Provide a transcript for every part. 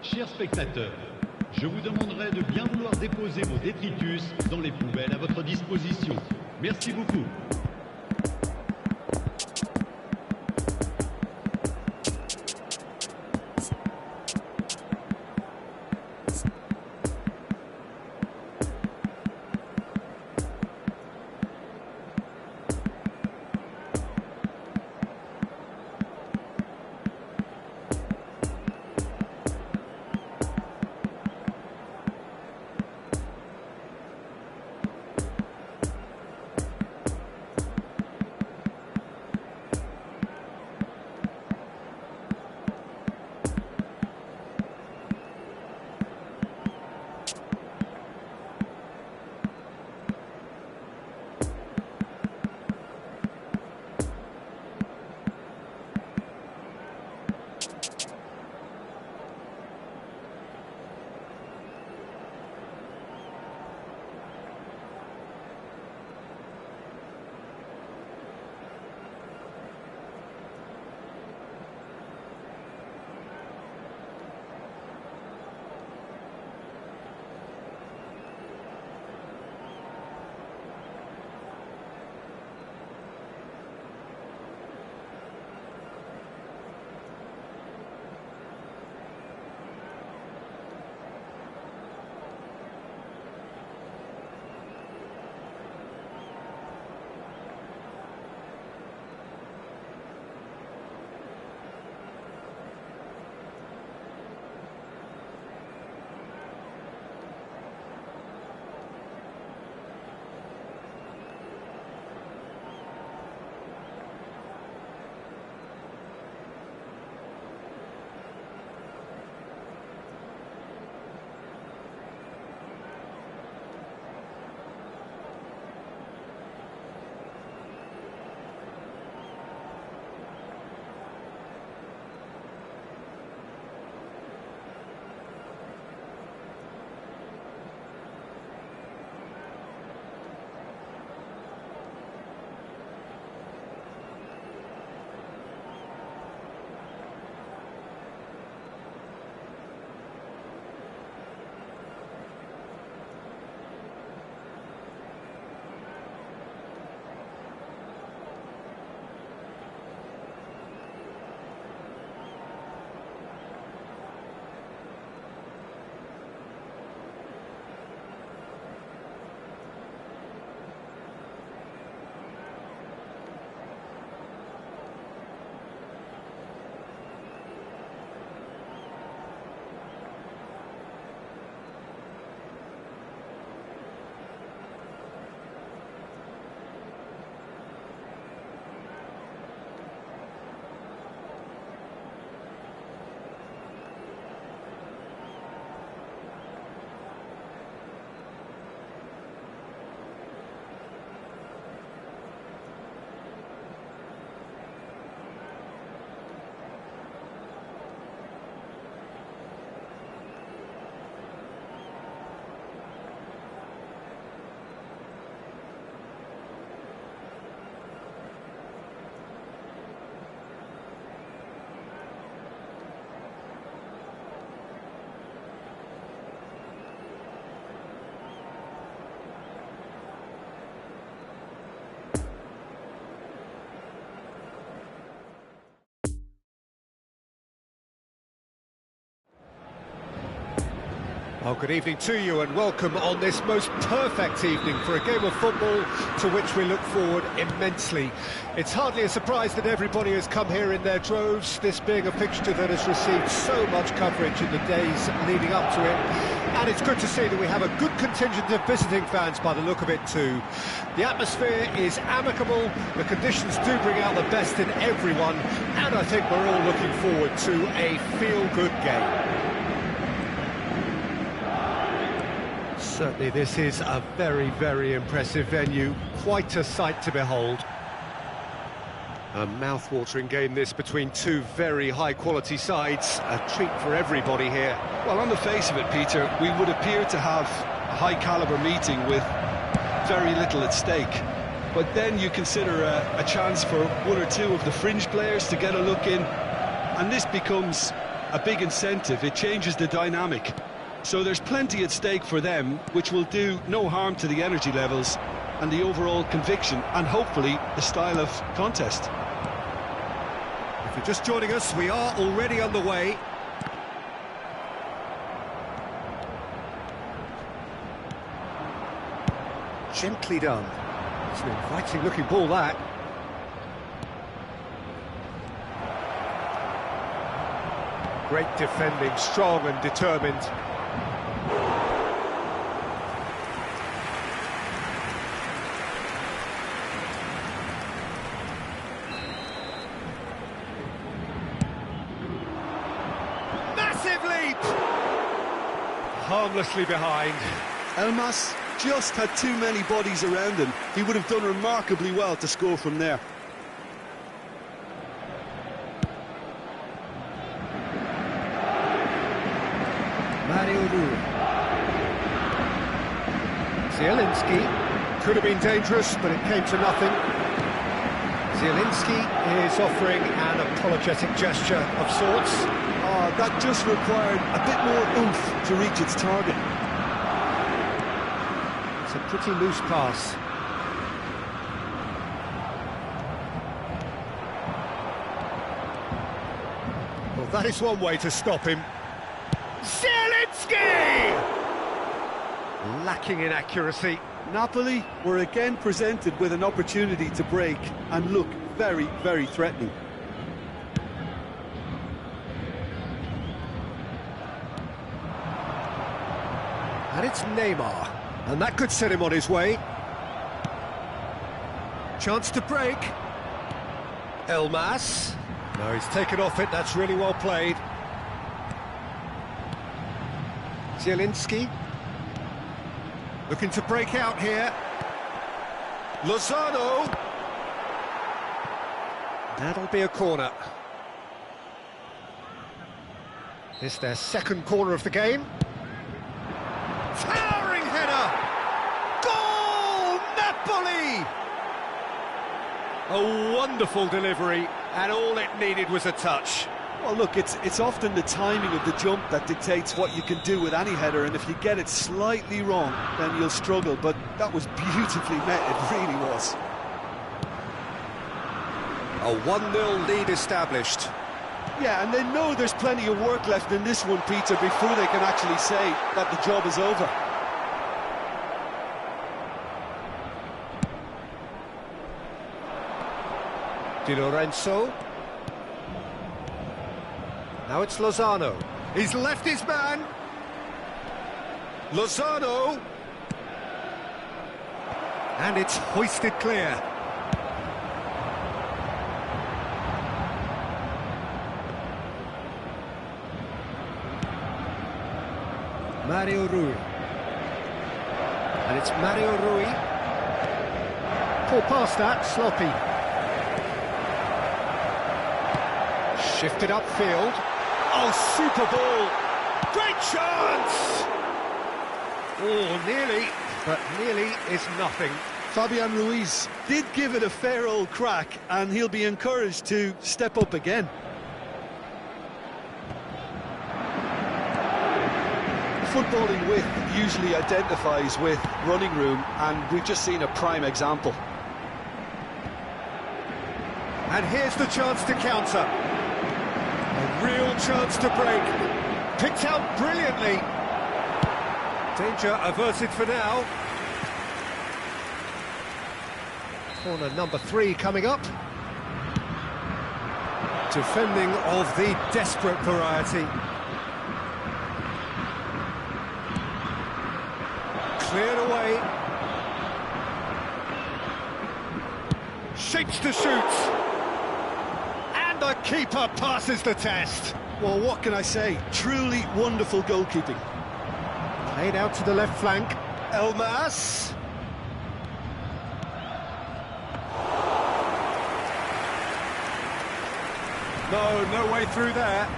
Chers spectateurs, je vous demanderai de bien vouloir déposer vos détritus dans les poubelles à votre disposition. Merci beaucoup. Well, good evening to you and welcome on this most perfect evening for a game of football to which we look forward immensely. It's hardly a surprise that everybody has come here in their droves, this being a fixture that has received so much coverage in the days leading up to it. And it's good to see that we have a good contingent of visiting fans by the look of it too. The atmosphere is amicable, the conditions do bring out the best in everyone, and I think we're all looking forward to a feel-good game. Certainly this is a very, very impressive venue, quite a sight to behold. A mouth-watering game this between two very high-quality sides, a treat for everybody here. Well, on the face of it, Peter, we would appear to have a high-caliber meeting with very little at stake. But then you consider a chance for one or two of the fringe players to get a look in, and this becomes a big incentive. It changes the dynamic. So there's plenty at stake for them, which will do no harm to the energy levels and the overall conviction, and hopefully the style of contest. If you're just joining us, we are already underway. Gently done. It's an inviting looking ball, that. Great defending, strong and determined. Massive leap! Harmlessly behind. Elmas just had too many bodies around him. He would have done remarkably well to score from there. Mario Rui. Zielinski could have been dangerous, but it came to nothing. Zielinski is offering an apologetic gesture of sorts. That just required a bit more oomph to reach its target. It's a pretty loose pass. Well, that is one way to stop him. Zielinski! Lacking in accuracy. Napoli were again presented with an opportunity to break and look very, very threatening. And it's Neymar, and that could set him on his way. Chance to break. Elmas. No, he's taken off it, that's really well played. Zielinski. Looking to break out here. Lozano. That'll be a corner. This their second corner of the game. Towering header! Goal! Napoli! A wonderful delivery, and all it needed was a touch. Well, look, it's often the timing of the jump that dictates what you can do with any header, and if you get it slightly wrong, then you'll struggle, but that was beautifully met, it really was. A 1-0 lead established. Yeah, and they know there's plenty of work left in this one, Peter, before they can actually say that the job is over. Di Lorenzo. Now it's Lozano. He's left his man. Lozano. And it's hoisted clear. Mario Rui. And it's Mario Rui. Pull past that, sloppy. Shifted upfield. Oh, super ball! Great chance! Oh, nearly, but nearly is nothing. Fabian Ruiz did give it a fair old crack, and he'll be encouraged to step up again. Footballing width usually identifies with running room, and we've just seen a prime example. And here's the chance to counter. A real chance to break. Picked out brilliantly. Danger averted for now. Corner number 3 coming up. Defending of the desperate variety. Cleared away. Shapes to shoot. The keeper passes the test. Well, what can I say? Truly wonderful goalkeeping. Played out to the left flank. Elmas. No way through there.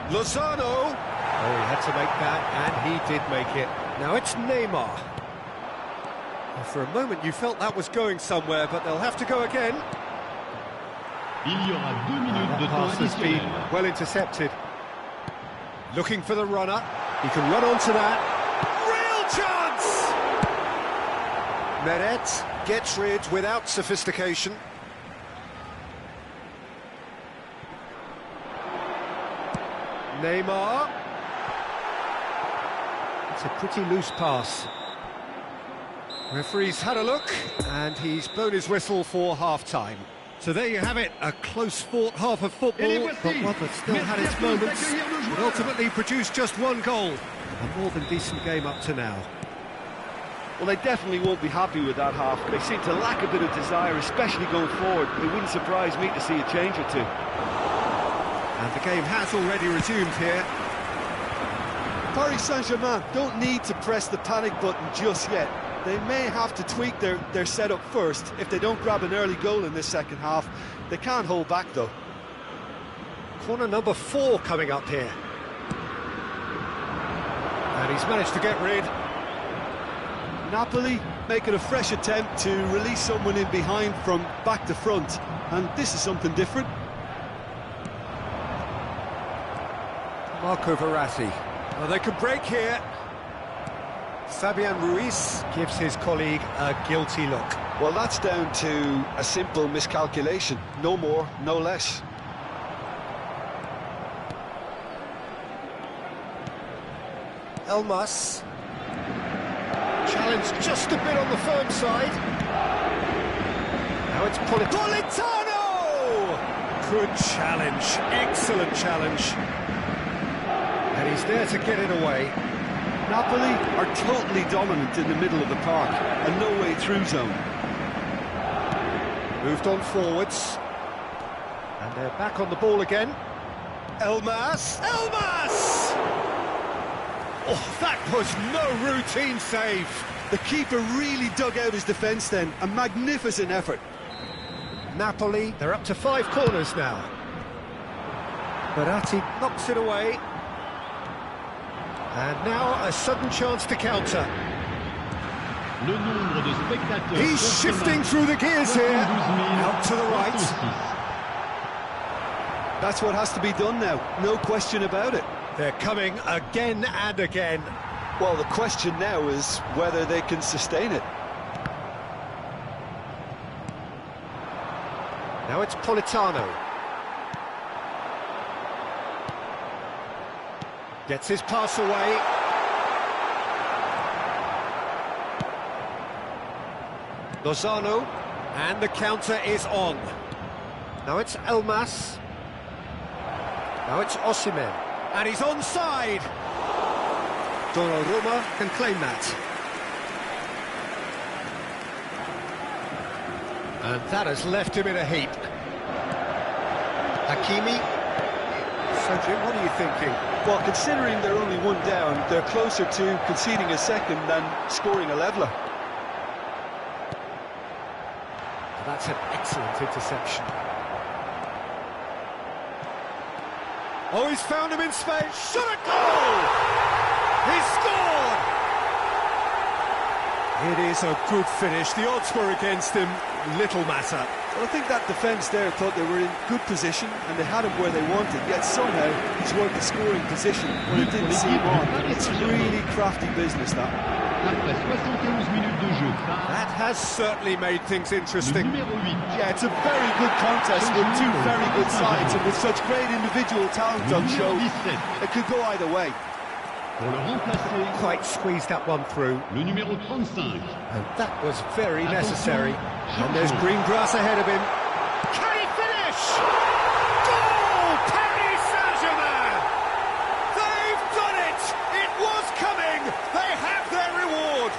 Lozano. Oh, he had to make that, and he did make it. Now it's Neymar. For a moment you felt that was going somewhere, but they'll have to go again. Il y aura 2 minutes de temps Pass has been additionnel. well intercepted. Looking for the runner. He can run onto that. Real chance! Meret gets rid without sophistication. Neymar. It's a pretty loose pass. Referee's had a look, and he's blown his whistle for half-time. So there you have it, a close-fought half of football, but one that still had its moments, but ultimately produced just one goal. A more than decent game up to now. Well, they definitely won't be happy with that half. They seem to lack a bit of desire, especially going forward. It wouldn't surprise me to see a change or two. And the game has already resumed here. Paris Saint-Germain don't need to press the panic button just yet. They may have to tweak their setup first. If they don't grab an early goal in this second half, they can't hold back though. Corner number 4 coming up here. And he's managed to get rid. Napoli making a fresh attempt to release someone in behind from back to front. And this is something different. Marco Verratti. Well, they could break here. Fabian Ruiz gives his colleague a guilty look. Well, that's down to a simple miscalculation. No more, no less. Elmas. Challenge just a bit on the firm side. Now it's Politano! Good challenge, excellent challenge. And he's there to get it away. Napoli are totally dominant in the middle of the park, a no-way through zone. Moved on forwards. And they're back on the ball again. Elmas! Elmas! Oh, that was no routine save. The keeper really dug out his defence then, a magnificent effort. Napoli, they're up to 5 corners now. Verratti knocks it away. And now a sudden chance to counter. Le nombre de spectateurs. He's shifting through the gears here. Out to the right. That's what has to be done now, no question about it. They're coming again and again. Well, the question now is whether they can sustain it. Now it's Politano. Gets his pass away. Lozano. And the counter is on. Now it's Elmas. Now it's Osimhen. And he's onside. Donnarumma can claim that. And that has left him in a heap. Hakimi. So, Jim, what are you thinking? Well, considering they're only one down, they're closer to conceding a second than scoring a leveller. That's an excellent interception. Oh, he's found him in space. Shot a goal! He scored! It is a good finish. The odds were against him. Little matter. Well, I think that defence there thought they were in good position and they had him where they wanted, yet somehow he's worked the scoring position when it didn't seem on. It's really crafty business, that. Après 71 minutes de jeu. That has certainly made things interesting. Numéro 8. Yeah, it's a very good contest with two very good sides and with such great individual talent on show. It could go either way. Pour le remplacer, Quite squeezed that one through. le numéro 35. And that was very necessary. And there's green grass ahead of him. Can he finish? Goal! Paris Saint-Germain! They've done it! It was coming! They have their reward!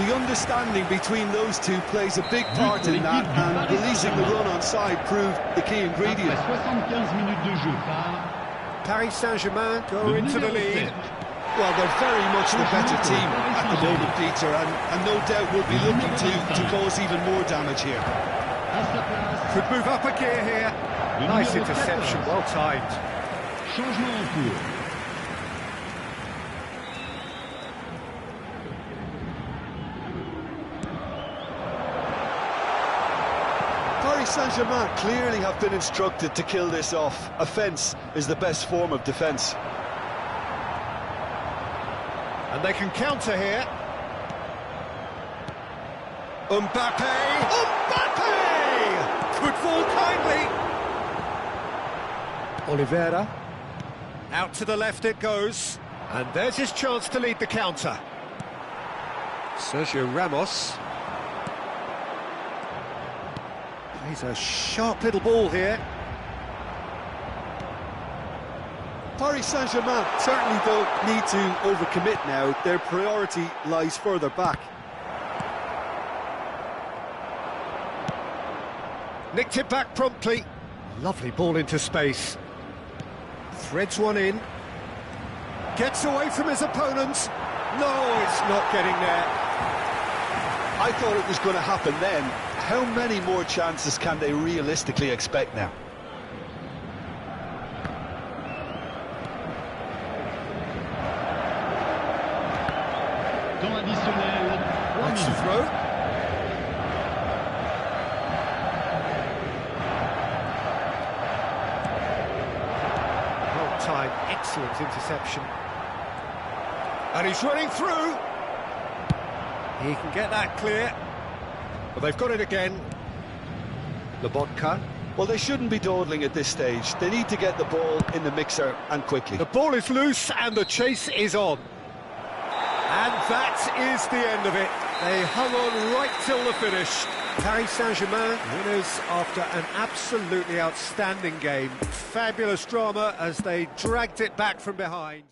The understanding between those two plays a big part in that, and releasing the run on side proved the key ingredient. Après 75 minutes de jeu par Paris Saint-Germain go le into the numéro lead. 7. Well, they're very much the better team at the moment, Peter, and no doubt will be looking to cause even more damage here. À sa place, Could move up a gear here. le Nice numéro interception, 14. well timed. Changement en cours. Paris Saint-Germain clearly have been instructed to kill this off. Offence is the best form of defence. And they can counter here. Mbappe! Mbappe! Could fall kindly. Oliveira. Out to the left it goes. And there's his chance to lead the counter. Sergio Ramos. He's a sharp little ball here. Paris Saint-Germain certainly don't need to overcommit now. Their priority lies further back. Nicked it back promptly. Lovely ball into space. Threads one in. Gets away from his opponents. No, it's not getting there. I thought it was going to happen then. How many more chances can they realistically expect now? Temps additionnel. 3 Watch the minutes. throw. Well timed, excellent interception. And he's running through. He can get that clear. But they've got it again. Lobotka. Well, they shouldn't be dawdling at this stage. They need to get the ball in the mixer and quickly. The ball is loose and the chase is on. And that is the end of it. They hung on right till the finish. Paris Saint-Germain winners after an absolutely outstanding game. Fabulous drama as they dragged it back from behind.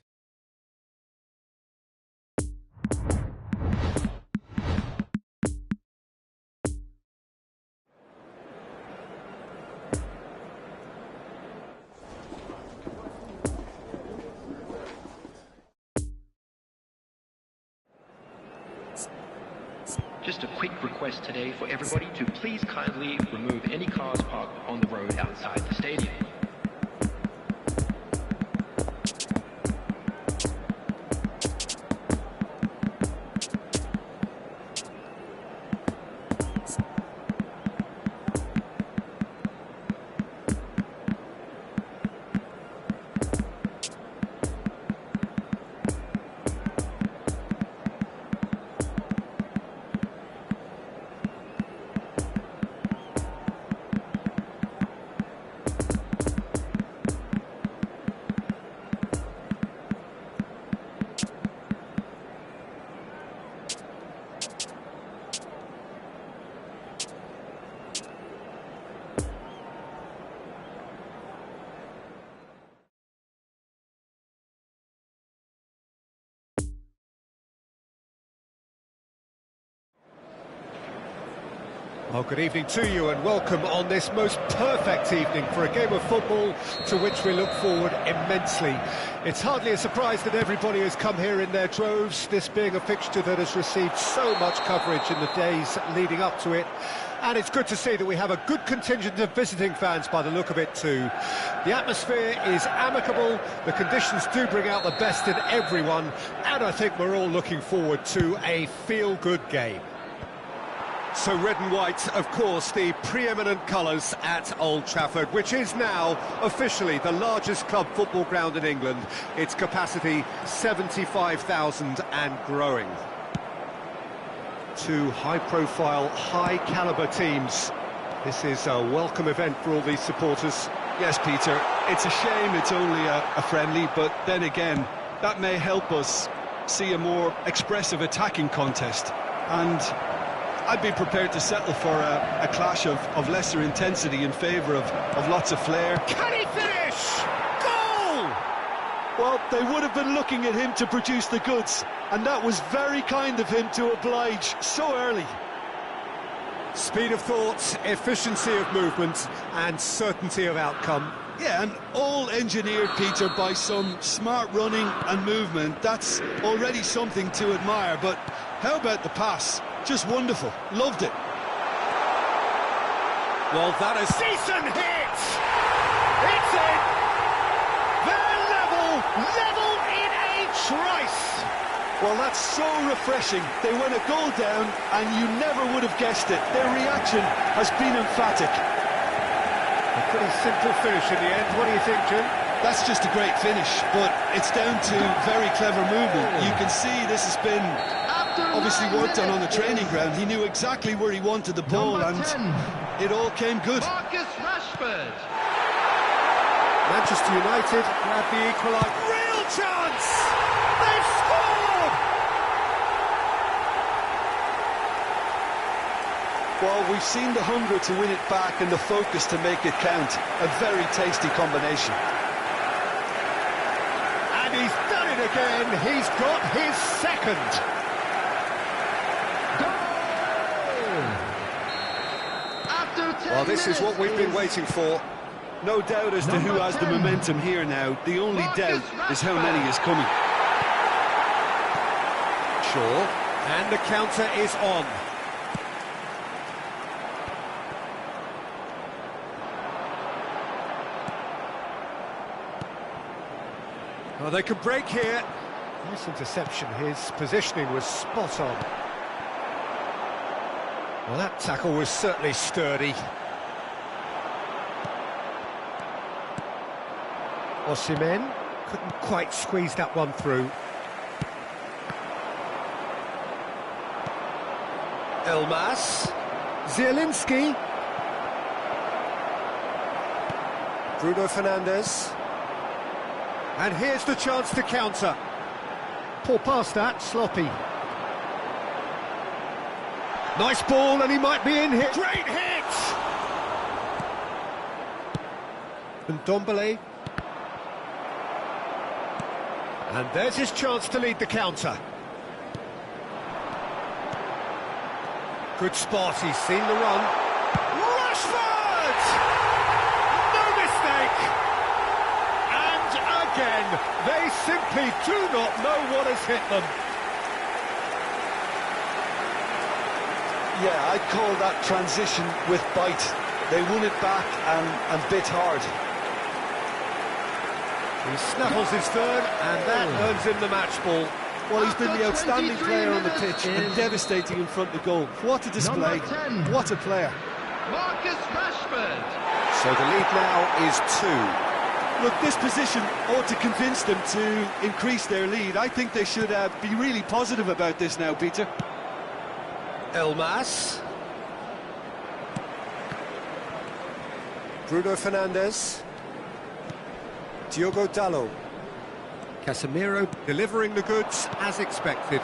Just a quick request today for everybody to please kindly remove any cars parked on the road outside the stadium. Well, good evening to you and welcome on this most perfect evening for a game of football to which we look forward immensely. It's hardly a surprise that everybody has come here in their droves, this being a fixture that has received so much coverage in the days leading up to it. And it's good to see that we have a good contingent of visiting fans by the look of it too. The atmosphere is amicable, the conditions do bring out the best in everyone, and I think we're all looking forward to a feel-good game. So red and white, of course, the preeminent colours at Old Trafford, which is now officially the largest club football ground in England. Its capacity 75,000 and growing. Two high-profile, high-calibre teams. This is a welcome event for all these supporters. Yes, Peter, it's a shame it's only a friendly, but then again, that may help us see a more expressive attacking contest. And I'd be prepared to settle for a clash of lesser intensity in favour of lots of flair. Can he finish? Goal! Well, they would have been looking at him to produce the goods, and that was very kind of him to oblige so early. Speed of thought, efficiency of movement, and certainty of outcome. Yeah, and all engineered, Peter, by some smart running and movement. That's already something to admire, but how about the pass? Just wonderful. Loved it. Well, that is decent hit! It's in! They're level in a trice! Well, that's so refreshing. They went a goal down, and you never would have guessed it. Their reaction has been emphatic. Pretty simple finish in the end. What do you think, Jim? That's just a great finish, but it's down to very clever movement. You can see this has been obviously worked on the training ground. He knew exactly where he wanted the ball, and it all came good. Marcus Rashford. Manchester United grab the equaliser. Real chance! They've scored! Well, we've seen the hunger to win it back and the focus to make it count. A very tasty combination. And he's done it again. He's got his second. Well, this is what we've been waiting for. No doubt as to who has the momentum here now. The only doubt is how many is coming. Sure. And the counter is on. Well, they could break here. Nice interception. His positioning was spot on. Well, that tackle was certainly sturdy. Osimhen couldn't quite squeeze that one through. Elmas. Zielinski. Bruno Fernandes. And here's the chance to counter. Poor pass that, sloppy. Nice ball, and he might be in here. Great hit! And Ndombele. And there's his chance to lead the counter. Good spot, he's seen the run. Rashford! No mistake! And again, they simply do not know what has hit them. Yeah, I'd call that transition with bite. They won it back and bit hard. He snuffles his third, and that earns him the match ball. Well, he's been the outstanding player on the pitch and devastating in front of the goal. What a display, what a player. Marcus Rashford. So the lead now is 2. Look, this position ought to convince them to increase their lead. I think they should be really positive about this now, Peter. Elmas. Bruno Fernandes. Diogo Dalot. Casemiro delivering the goods as expected.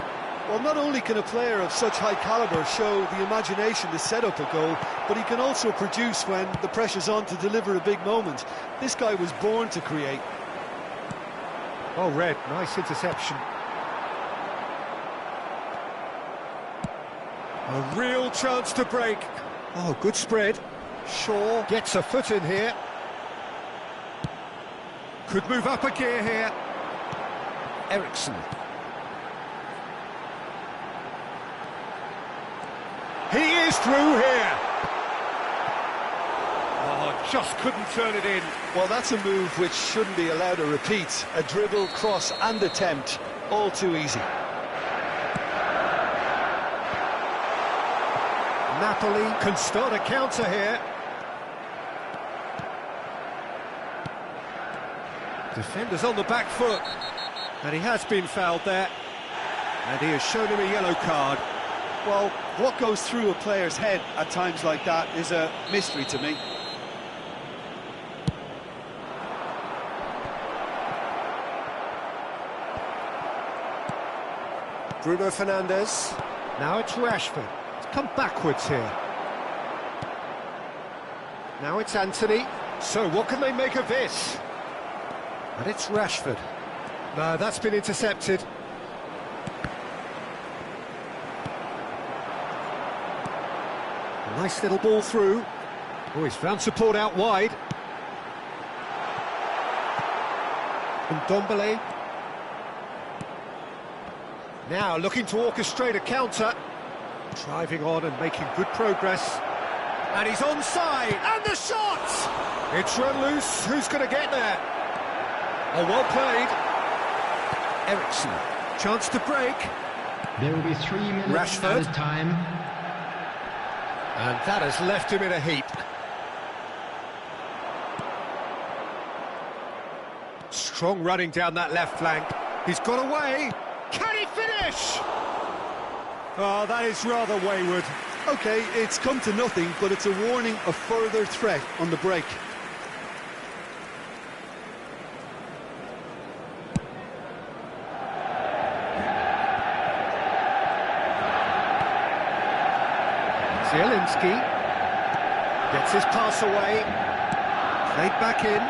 Well, not only can a player of such high calibre show the imagination to set up a goal, but he can also produce when the pressure's on to deliver a big moment. This guy was born to create. Oh, Red, nice interception. A real chance to break. Oh, good spread. Shaw gets a foot in here. Could move up a gear here. Eriksen. He is through here. Oh, just couldn't turn it in. Well, that's a move which shouldn't be allowed to repeat. A dribble, cross and attempt. All too easy. Napoli can start a counter here. Defender's on the back foot. And he has been fouled there. And he has shown him a yellow card. Well, what goes through a player's head at times like that is a mystery to me. Bruno Fernandes. Now it's Rashford. It's come backwards here. Now it's Anthony. So what can they make of this? And it's Rashford. No, that's been intercepted. A nice little ball through. Oh, he's found support out wide. And Ndombele. Now looking to orchestrate a counter. Driving on and making good progress. And he's onside. And the shot! It's run loose. Who's going to get there? Oh, well played. Eriksen. Chance to break. There will be 3 minutes Rashford. at a time. And that has left him in a heap. Strong running down that left flank. He's got away. Can he finish? Oh, that is rather wayward. OK, it's come to nothing, but it's a warning of further threat on the break. Zielinski gets his pass away. Played back in.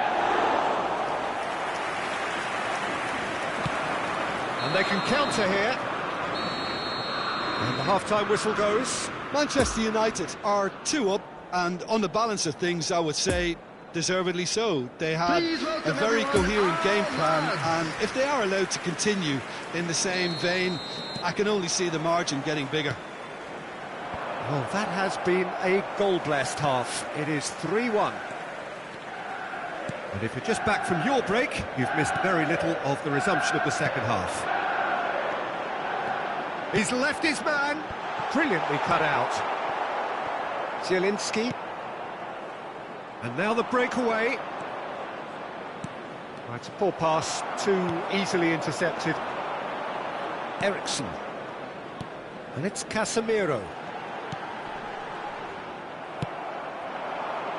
And they can counter here. And the half-time whistle goes. Manchester United are 2 up, and on the balance of things, I would say deservedly so. They have a very coherent game plan, and if they are allowed to continue in the same vein, I can only see the margin getting bigger. Well, that has been a goal-blessed half. It is 3-1. And if you're just back from your break, you've missed very little of the resumption of the second half. He's left his man. Brilliantly cut out. Zielinski. And now the breakaway. Right, a poor pass, too easily intercepted. Eriksson. And it's Casemiro.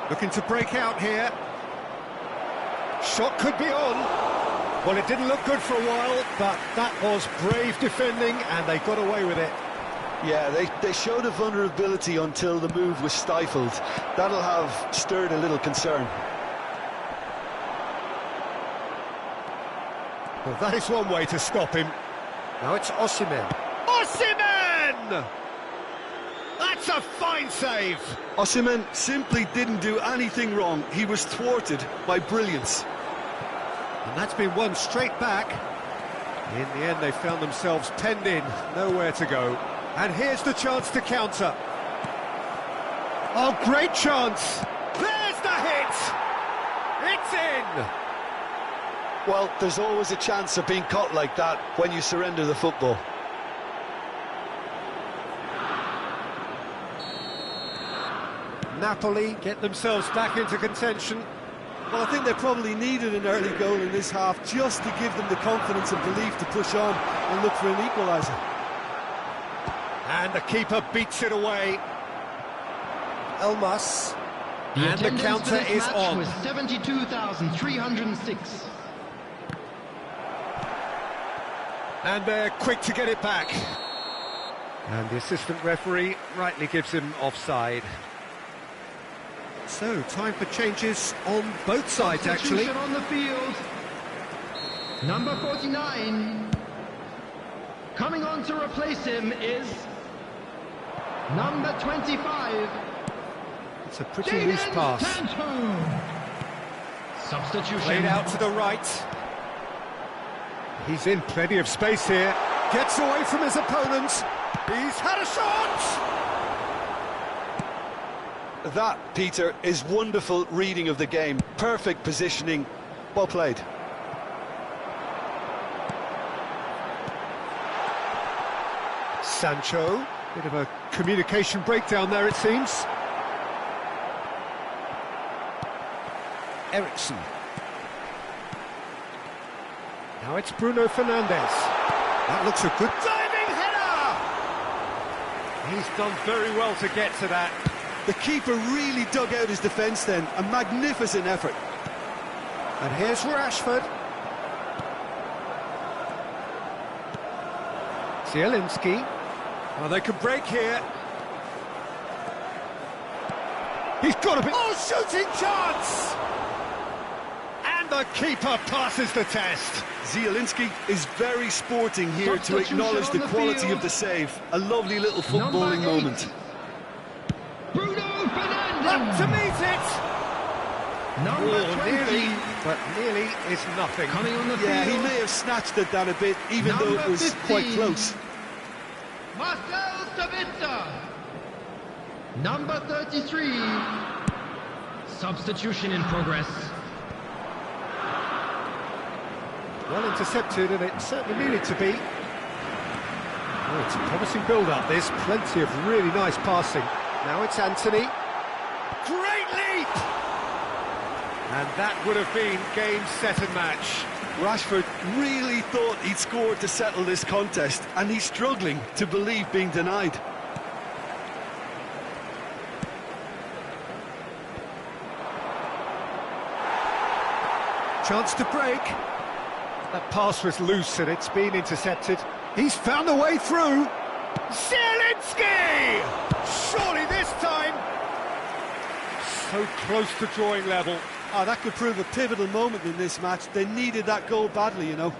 Looking to break out here. Shot could be on. Well, it didn't look good for a while, but that was brave defending, and they got away with it. Yeah, they showed a vulnerability until the move was stifled. That'll have stirred a little concern. Well, that is one way to stop him. Now it's Osimhen. Osimhen! That's a fine save! Osimhen simply didn't do anything wrong. He was thwarted by brilliance. And that's been won straight back. In the end, they found themselves penned in, nowhere to go. And here's the chance to counter. Oh, great chance! There's the hit! It's in! Well, there's always a chance of being caught like that when you surrender the football. Napoli get themselves back into contention. Well, I think they probably needed an early goal in this half just to give them the confidence and belief to push on and look for an equaliser. And the keeper beats it away. Elmas. And the counter is on. Was 72,306. And they're quick to get it back. And the assistant referee rightly gives him offside. So, time for changes on both sides, actually. On the field. Number 49. Coming on to replace him is number 25. It's a pretty loose pass. Substitution. Played out to the right. He's in plenty of space here. Gets away from his opponents. He's had a shot! That, Peter, is wonderful reading of the game. Perfect positioning. Well played. Sancho. Bit of a communication breakdown there, it seems. Eriksson. Now it's Bruno Fernandes. That looks a good diving header! He's done very well to get to that. The keeper really dug out his defence then. A magnificent effort. And here's Rashford. Zielinski. Well, they can break here. He's got to be... Oh, shooting chance! And the keeper passes the test. Zielinski is very sporting here to acknowledge the quality of the save. A lovely little footballing moment. Bruno Fernandes. Up to meet it! Number 20. Nearly, but nearly is nothing. Coming on the field. Yeah, he may have snatched it down a bit, even though it was 15. quite close. Marcel Sabitzer. Number 33. Substitution in progress. Well intercepted, and it certainly needed to be. Oh, it's a promising build-up. There's plenty of really nice passing. Now it's Anthony. Great leap! And that would have been game, set and match. Rashford really thought he'd scored to settle this contest, and he's struggling to believe being denied. Chance to break. That pass was loose and it's been intercepted. He's found a way through. Zielinski! Surely this time! So close to drawing level. Oh, that could prove a pivotal moment in this match. They needed that goal badly, you know.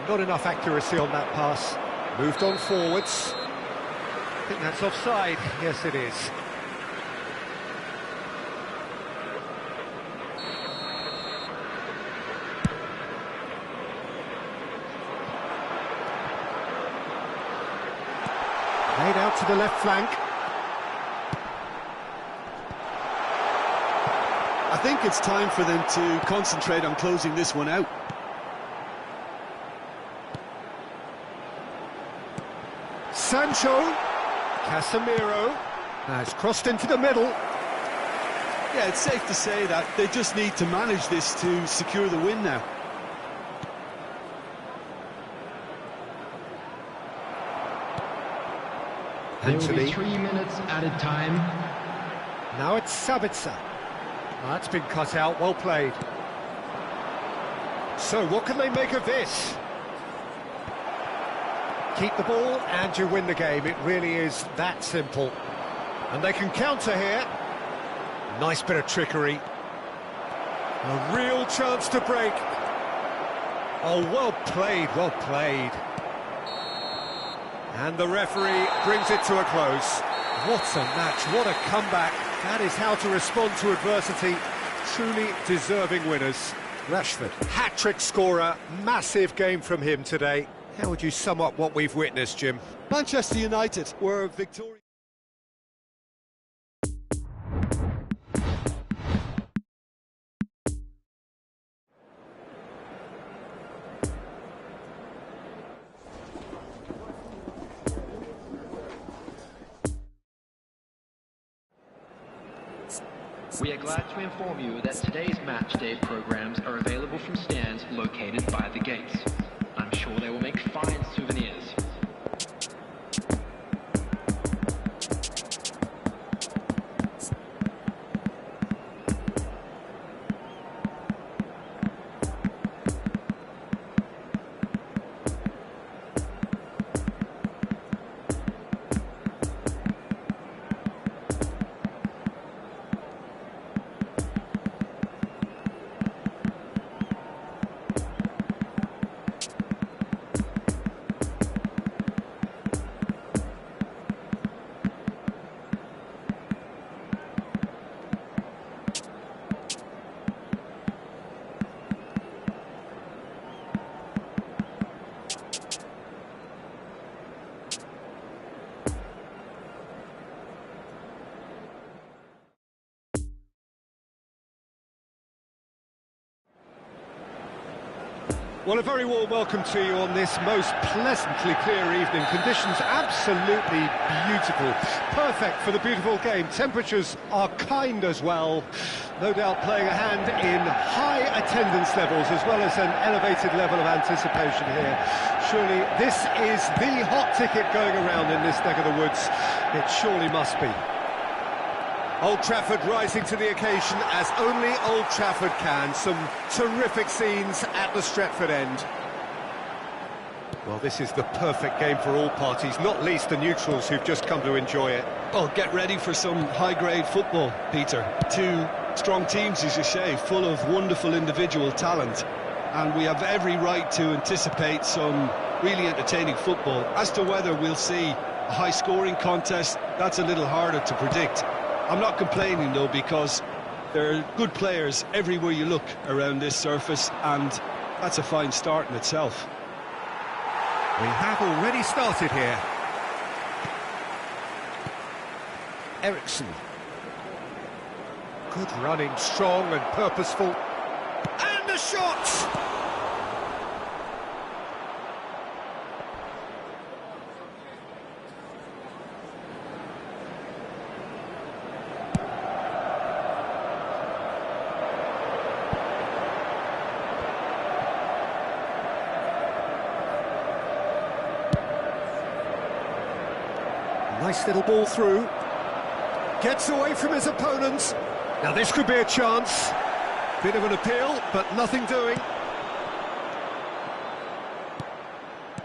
Not enough accuracy on that pass. Moved on forwards. I think that's offside. Yes, it is. Laid out to the left flank. I think it's time for them to concentrate on closing this one out. Sancho, Casemiro, has crossed into the middle. Yeah, it's safe to say that they just need to manage this to secure the win now. There will be Anthony. 3 minutes added time. Now it's Sabitzer. That's been cut out, well played. So what can they make of this? Keep the ball and you win the game. It really is that simple. And they can counter here. Nice bit of trickery. A real chance to break. Oh, well played, well played. And the referee brings it to a close. What a match, what a comeback. That is how to respond to adversity. Truly deserving winners. Rashford, hat-trick scorer, massive game from him today. How would you sum up what we've witnessed, Jim? Manchester United were victorious. We are glad to inform you that today's match day programs are available from stands located by the gates. I'm sure they will make fine souvenirs. Well, a very warm welcome to you on this most pleasantly clear evening. Conditions absolutely beautiful. Perfect for the beautiful game. Temperatures are kind as well. No doubt playing a hand in high attendance levels as well as an elevated level of anticipation here. Surely this is the hot ticket going around in this neck of the woods. It surely must be. Old Trafford rising to the occasion as only Old Trafford can. Some terrific scenes at the Stretford end. Well, this is the perfect game for all parties, not least the neutrals who've just come to enjoy it. Well, get ready for some high-grade football, Peter. Two strong teams, as you say, full of wonderful individual talent. And we have every right to anticipate some really entertaining football. As to whether we'll see a high-scoring contest, that's a little harder to predict. I'm not complaining, though, because there are good players everywhere you look around this surface, and that's a fine start in itself. We have already started here. Ericsson. Good running, strong and purposeful. And a shot! Nice little ball through. Gets away from his opponents. Now this could be a chance. Bit of an appeal, but nothing doing.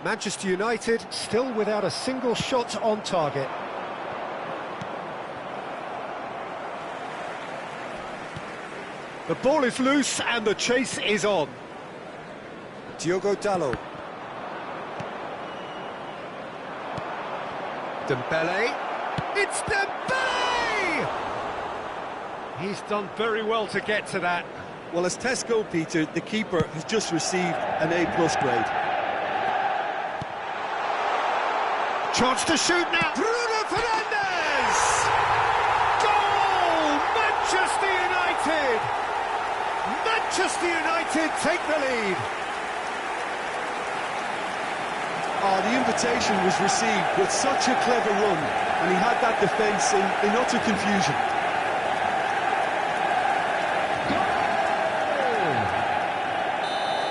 Manchester United still without a single shot on target. The ball is loose and the chase is on. Diogo Dalot. Dembele. It's Dembele! He's done very well to get to that. Well, as Tesco, Peter, the keeper has just received an A+ grade. Chance to shoot now. Bruno Fernandes! Goal! Manchester United! Manchester United take the lead. Oh, the invitation was received with such a clever run, and he had that defence in utter confusion.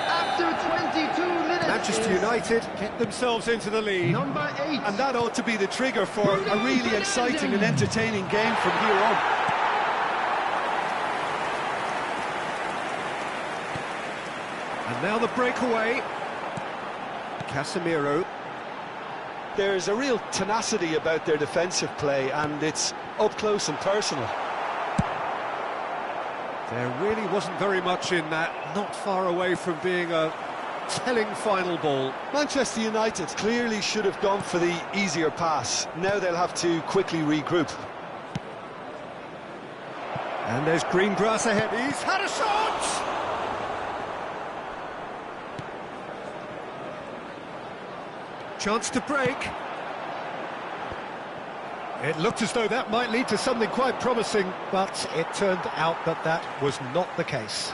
After 22 minutes, Manchester United get themselves into the lead. number 8. And that ought to be the trigger for a really exciting and entertaining game from here on. And now the breakaway. Casemiro. There's a real tenacity about their defensive play, and it's up close and personal. There really wasn't very much in that, not far away from being a telling final ball. Manchester United clearly should have gone for the easier pass. Now they'll have to quickly regroup. And there's green grass ahead. He's had a shot! Chance to break. It looked as though that might lead to something quite promising, but it turned out that that was not the case.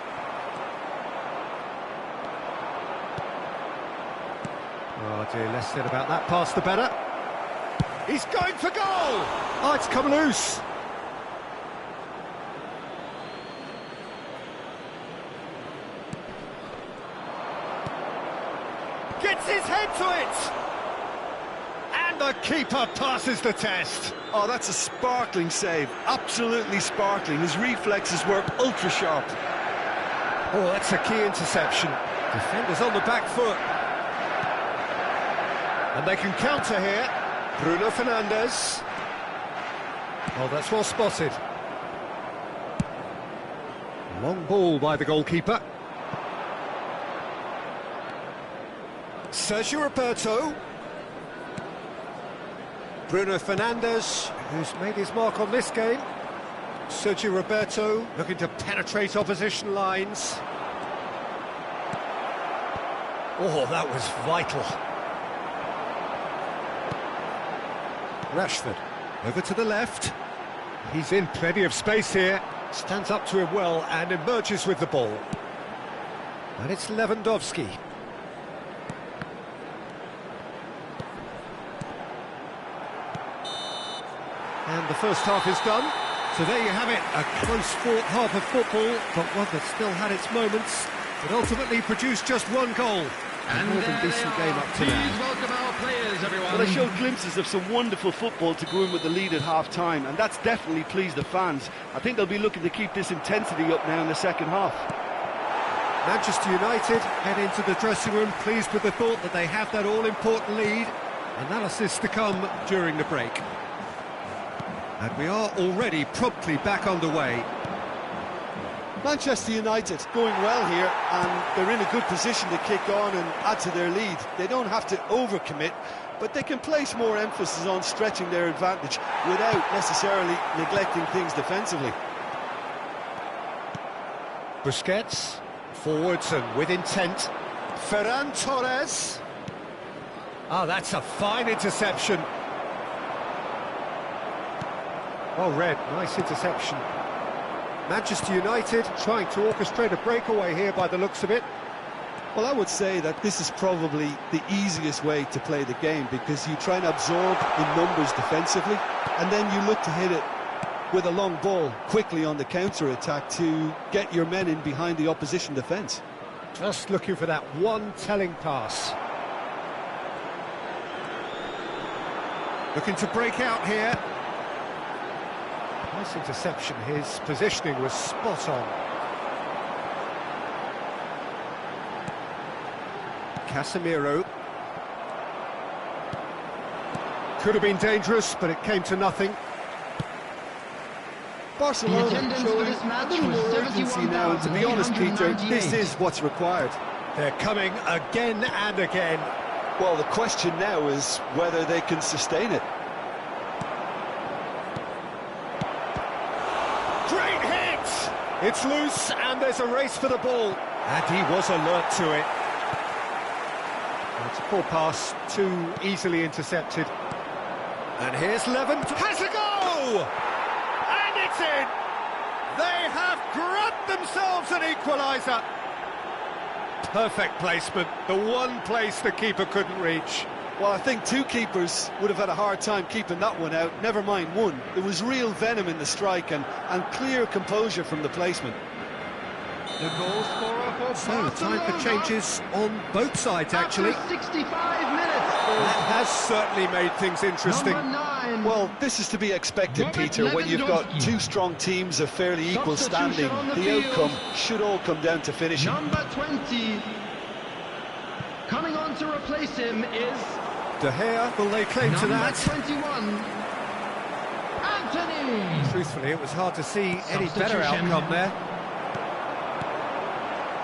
Oh dear, less said about that pass the better. He's going for goal! Oh, it's come loose. Gets his head to it! And the keeper passes the test. Oh, that's a sparkling save. Absolutely sparkling. His reflexes were ultra sharp. Oh, that's a key interception. Defenders on the back foot. And they can counter here. Bruno Fernandes. Oh, that's well spotted. Long ball by the goalkeeper. Sergio Roberto. Bruno Fernandes, who's made his mark on this game. Sergio Roberto looking to penetrate opposition lines. Oh, that was vital. Rashford, over to the left. He's in plenty of space here. Stands up to him well and emerges with the ball. And it's Lewandowski. And the first half is done. So there you have it, a close-fought half of football, but one that still had its moments, but ultimately produced just one goal. And more than decent game up to Please now. welcome our players, everyone. Well, they showed glimpses of some wonderful football to go in with the lead at half-time, and that's definitely pleased the fans. I think they'll be looking to keep this intensity up now in the second half. Manchester United head into the dressing room pleased with the thought that they have that all-important lead. Analysis to come during the break. And we are already promptly back underway. Manchester United going well here, and they're in a good position to kick on and add to their lead. They don't have to overcommit, but they can place more emphasis on stretching their advantage without necessarily neglecting things defensively. Busquets, forwards and with intent. Ferran Torres. Ah, that's a fine interception. Well read, nice interception. Manchester United trying to orchestrate a breakaway here by the looks of it. Well, I would say that this is probably the easiest way to play the game, because you try and absorb in numbers defensively, and then you look to hit it with a long ball quickly on the counter-attack to get your men in behind the opposition defence. Just looking for that one telling pass. Looking to break out here. Nice interception, his positioning was spot on. Casemiro. Could have been dangerous, but it came to nothing. Barcelona attendance for showing this match a little was more urgency now, and to be honest, Peter, this 71,898. is what's required. They're coming again and again. Well, the question now is whether they can sustain it. Great hit! It's loose and there's a race for the ball. And he was alert to it. It's a poor pass, too easily intercepted. And here's Levin. Has a go! And it's in! They have grabbed themselves an equaliser. Perfect placement, the one place the keeper couldn't reach. Well, I think two keepers would have had a hard time keeping that one out, never mind one. There was real venom in the strike and clear composure from the placement. The goal scorer for So, Barcelona. time for changes on both sides, actually. After 65 minutes. That has certainly made things interesting. Number 9. Well, this is to be expected, Robert Peter, when you've got Lewandowski. two strong teams of fairly equal Substitution standing. on the The field. outcome should all come down to finishing. Number 20. Coming on to replace him is De Gea, will they claim to number that? 21. Anthony. Truthfully, it was hard to see any better Substitution. outcome there.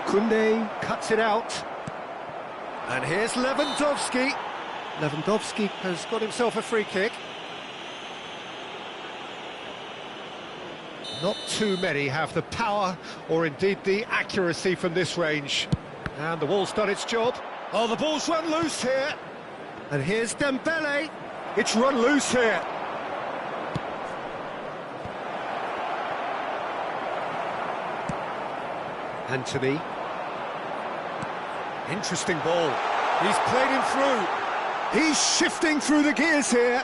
Koundé cuts it out. And here's Lewandowski. Lewandowski has got himself a free kick. Not too many have the power or indeed the accuracy from this range. And the ball's done its job. Oh, the ball's run loose here. And here's Dembele. It's run loose here. Anthony. Interesting ball. He's played him through. He's shifting through the gears here.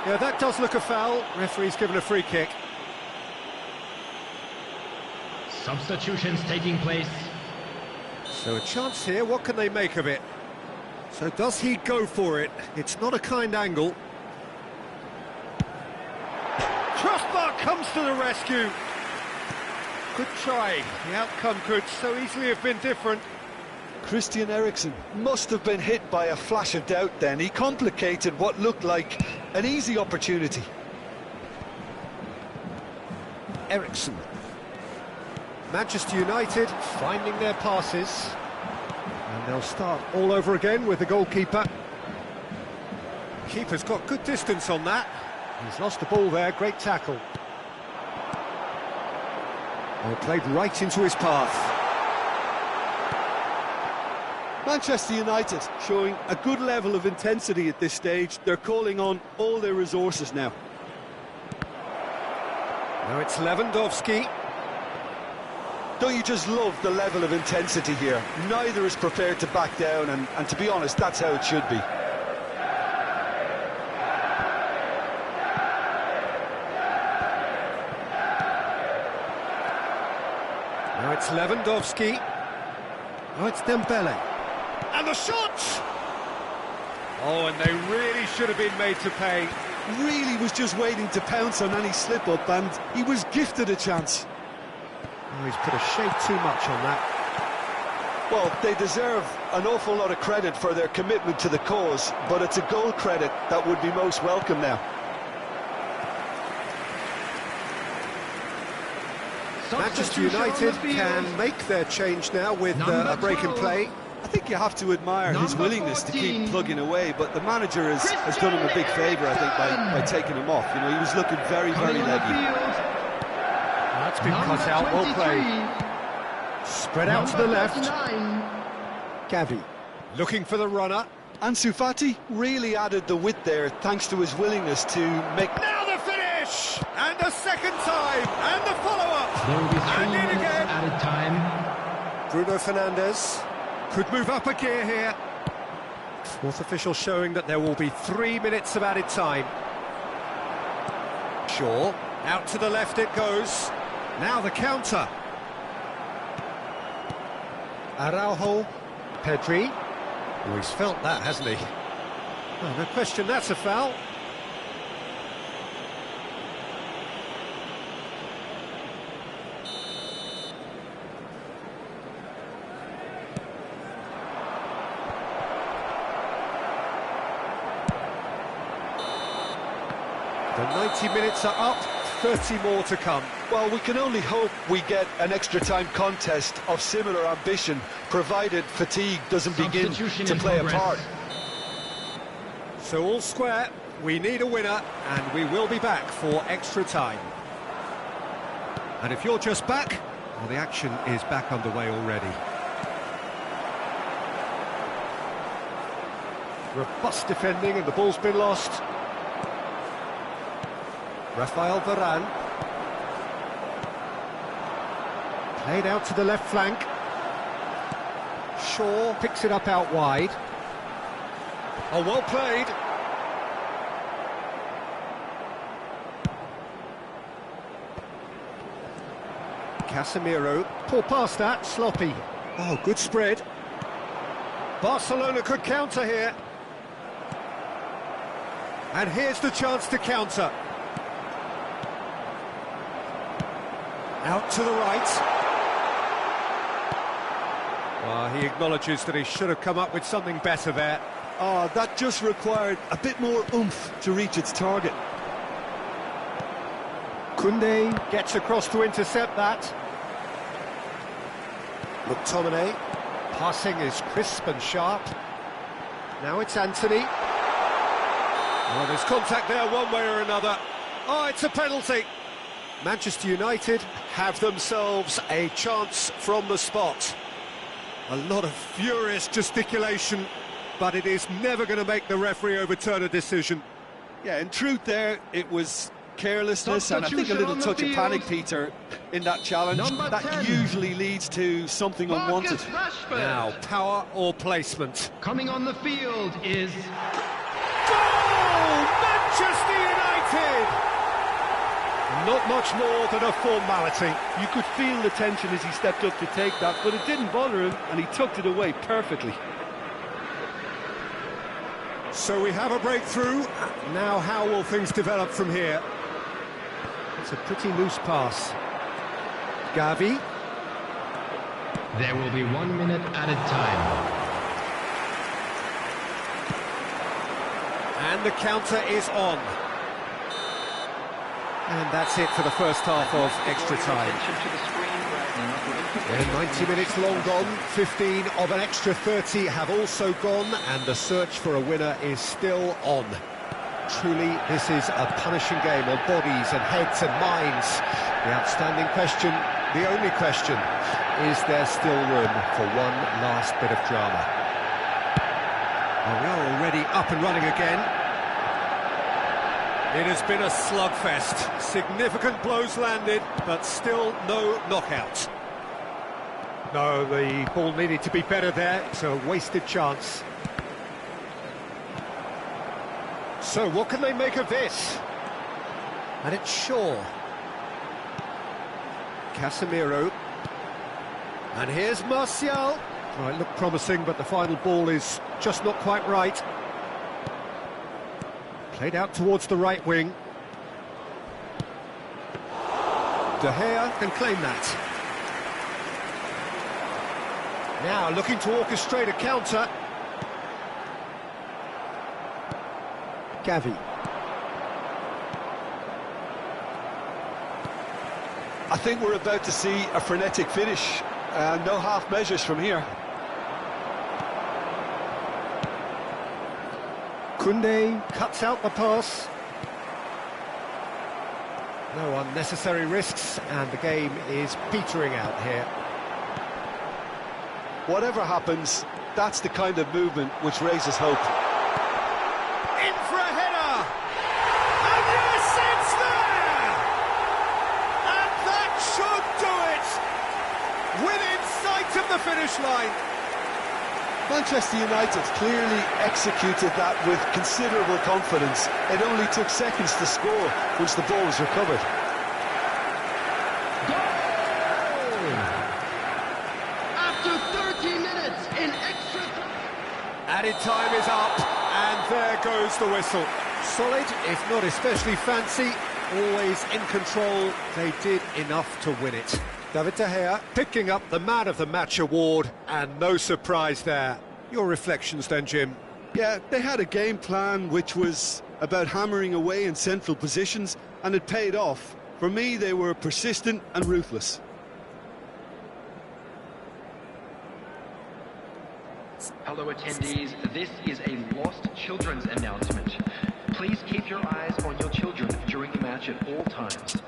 Yeah, that does look a foul. Referee's given a free kick. Substitutions taking place. So a chance here, what can they make of it? So does he go for it? It's not a kind angle. Crossbar comes to the rescue. Good try. The outcome could so easily have been different. Christian Eriksen must have been hit by a flash of doubt then. He complicated what looked like an easy opportunity. Eriksen. Manchester United finding their passes. And they'll start all over again with the goalkeeper. Keeper's got good distance on that. He's lost the ball there, great tackle. Well, played right into his path. Manchester United showing a good level of intensity at this stage. They're calling on all their resources now. Now it's Lewandowski. Don't you just love the level of intensity here? Neither is prepared to back down, and to be honest, that's how it should be. Now it's Lewandowski. Now it's Dembele. And the shot! Oh, and they really should have been made to pay. Really was just waiting to pounce on any slip-up, and he was gifted a chance. Oh, he's put a shade too much on that. Well, they deserve an awful lot of credit for their commitment to the cause, but it's a goal credit that would be most welcome now. Manchester Substitution on United the field. can make their change now with Number a break in 12. play. I think you have to admire his Number willingness to 14. keep plugging away, but the manager has done him a big favour, I think, by taking him off. You know, he was looking very, very Coming on the leggy. field. That's been Number cut out, well 23. played. Spread out to the Number left. 39. Gavi looking for the runner. Ansu Fati really added the width there, thanks to his willingness to make... Now the finish! And a second time! And the follow-up! There will be 3 And in minutes again! added time. Bruno Fernandes could move up a gear here. Fourth official showing that there will be 3 minutes of added time. Shaw, out to the left it goes. Now the counter. Araujo, Pedri. Oh, he's felt that, hasn't he? Oh, no question, that's a foul. The 90 minutes are up, 30 more to come. Well, we can only hope we get an extra time contest of similar ambition, provided fatigue doesn't begin to play a part. So all square, we need a winner, and we will be back for extra time. And if you're just back, well, the action is back underway already. Robust defending, and the ball's been lost. Rafael Varane. Played out to the left flank. Shaw picks it up out wide. Oh, well played. Casemiro. Poor pass that, sloppy. Oh, good spread. Barcelona could counter here. And here's the chance to counter. Out to the right. Well, he acknowledges that he should have come up with something better there. Oh, that just required a bit more oomph to reach its target. Koundé gets across to intercept that. McTominay. Passing is crisp and sharp. Now it's Anthony. Oh, there's contact there one way or another. Oh, it's a penalty. Manchester United have themselves a chance from the spot. A lot of furious gesticulation, but it is never going to make the referee overturn a decision. Yeah, in truth there, it was carelessness and I think a little touch of panic, Peter, in that challenge. That usually leads to something unwanted. Now, power or placement? Coming on the field is... Goal! Manchester United! Not much more than a formality. You could feel the tension as he stepped up to take that, but it didn't bother him, and he tucked it away perfectly. So we have a breakthrough. Now how will things develop from here? It's a pretty loose pass. Gavi. There will be 1 minute added time. And the counter is on. And that's it for the first half of extra time. 90 minutes long gone, 15 of an extra 30 have also gone, and the search for a winner is still on. Truly, this is a punishing game on bodies and heads and minds. The outstanding question, the only question, is there still room for one last bit of drama? Well, we are already up and running again. It has been a slugfest. Significant blows landed, but still no knockout. No, the ball needed to be better there. It's a wasted chance. So, what can they make of this? And it's Shaw. Casemiro. And here's Martial. Oh, it looked promising, but the final ball is just not quite right. Played out towards the right wing. De Gea can claim that. Now looking to orchestrate a counter. Gavi. I think we're about to see a frenetic finish. No half measures from here. Koundé cuts out the pass. No unnecessary risks, and the game is petering out here. Whatever happens, that's the kind of movement which raises hope. In for a header! And yes, it's there! And that should do it! Within sight of the finish line. Manchester United clearly executed that with considerable confidence. It only took seconds to score once the ball was recovered. After 30 minutes in extra... Added time is up, and there goes the whistle. Solid, if not especially fancy, always in control. They did enough to win it. David De Gea picking up the Man of the Match award, and no surprise there. Your reflections then, Jim? Yeah, they had a game plan which was about hammering away in central positions, and it paid off. For me, they were persistent and ruthless. Hello attendees, this is a lost children's announcement. Please keep your eyes on your children during the match at all times.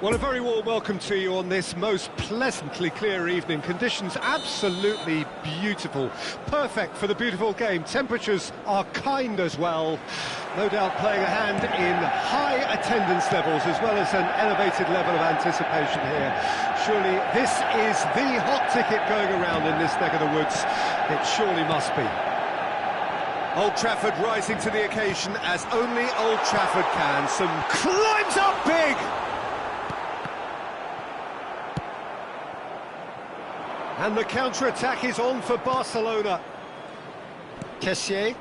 Well, a very warm welcome to you on this most pleasantly clear evening. Conditions absolutely beautiful. Perfect for the beautiful game. Temperatures are kind as well. No doubt playing a hand in high attendance levels as well as an elevated level of anticipation here. Surely this is the hot ticket going around in this neck of the woods. It surely must be. Old Trafford rising to the occasion as only Old Trafford can. Some climbs up big! And the counter-attack is on for Barcelona. Kessié,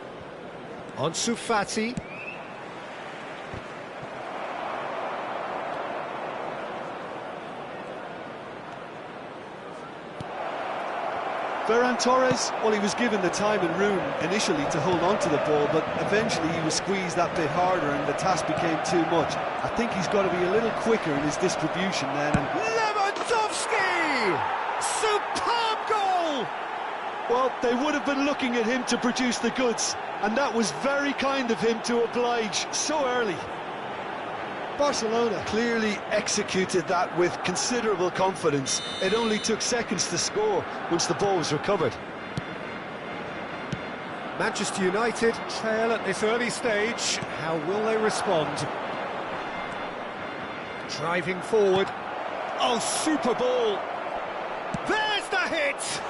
Ansu Fati. Ferran Torres, well, he was given the time and room initially to hold on to the ball, but eventually he was squeezed that bit harder and the task became too much. I think he's got to be a little quicker in his distribution then. And Lewandowski! Superb goal! well, they would have been looking at him to produce the goods, and that was very kind of him to oblige so early. Barcelona clearly executed that with considerable confidence. It only took seconds to score once the ball was recovered. Manchester United trail at this early stage. How will they respond? Driving forward. Oh, super ball! There's the hit!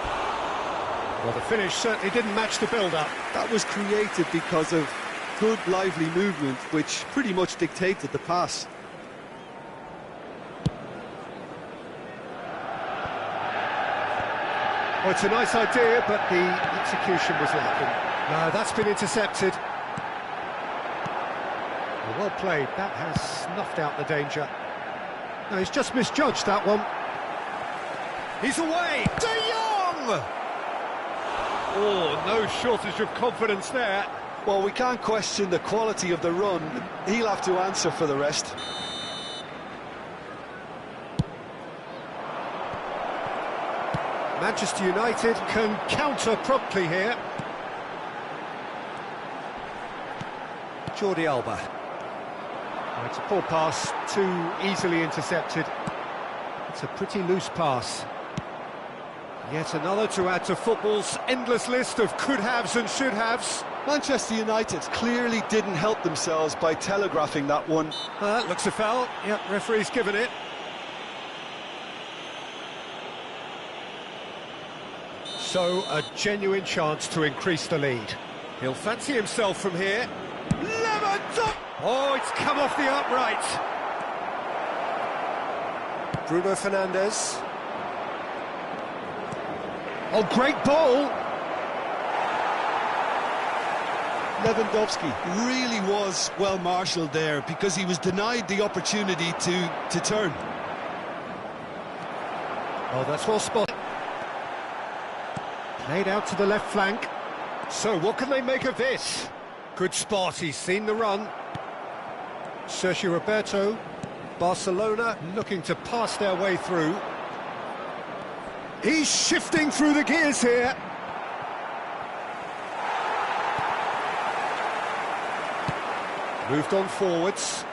Well, the finish certainly didn't match the build-up. That was created because of good, lively movement, which pretty much dictated the pass. Oh, it's a nice idea, but the execution was lacking. No, that's been intercepted. Well played. That has snuffed out the danger. No, he's just misjudged that one. He's away! De Jong! Oh, no shortage of confidence there. Well, we can't question the quality of the run. He'll have to answer for the rest. Manchester United can counter promptly here. Jordi Alba. Oh, it's a poor pass, too easily intercepted. It's a pretty loose pass. Yet another to add to football's endless list of could-haves and should-haves. Manchester United clearly didn't help themselves by telegraphing that one. That looks a foul. Yep, referee's given it. So, a genuine chance to increase the lead. He'll fancy himself from here. Lewandowski! Oh, it's come off the upright. Bruno Fernandes. Oh, great ball! Lewandowski really was well marshalled there because he was denied the opportunity to turn. Oh, that's well spotted. Played out to the left flank. So, what can they make of this? Good spot, he's seen the run. Sergio Roberto, Barcelona looking to pass their way through. He's shifting through the gears here. Moved on forwards.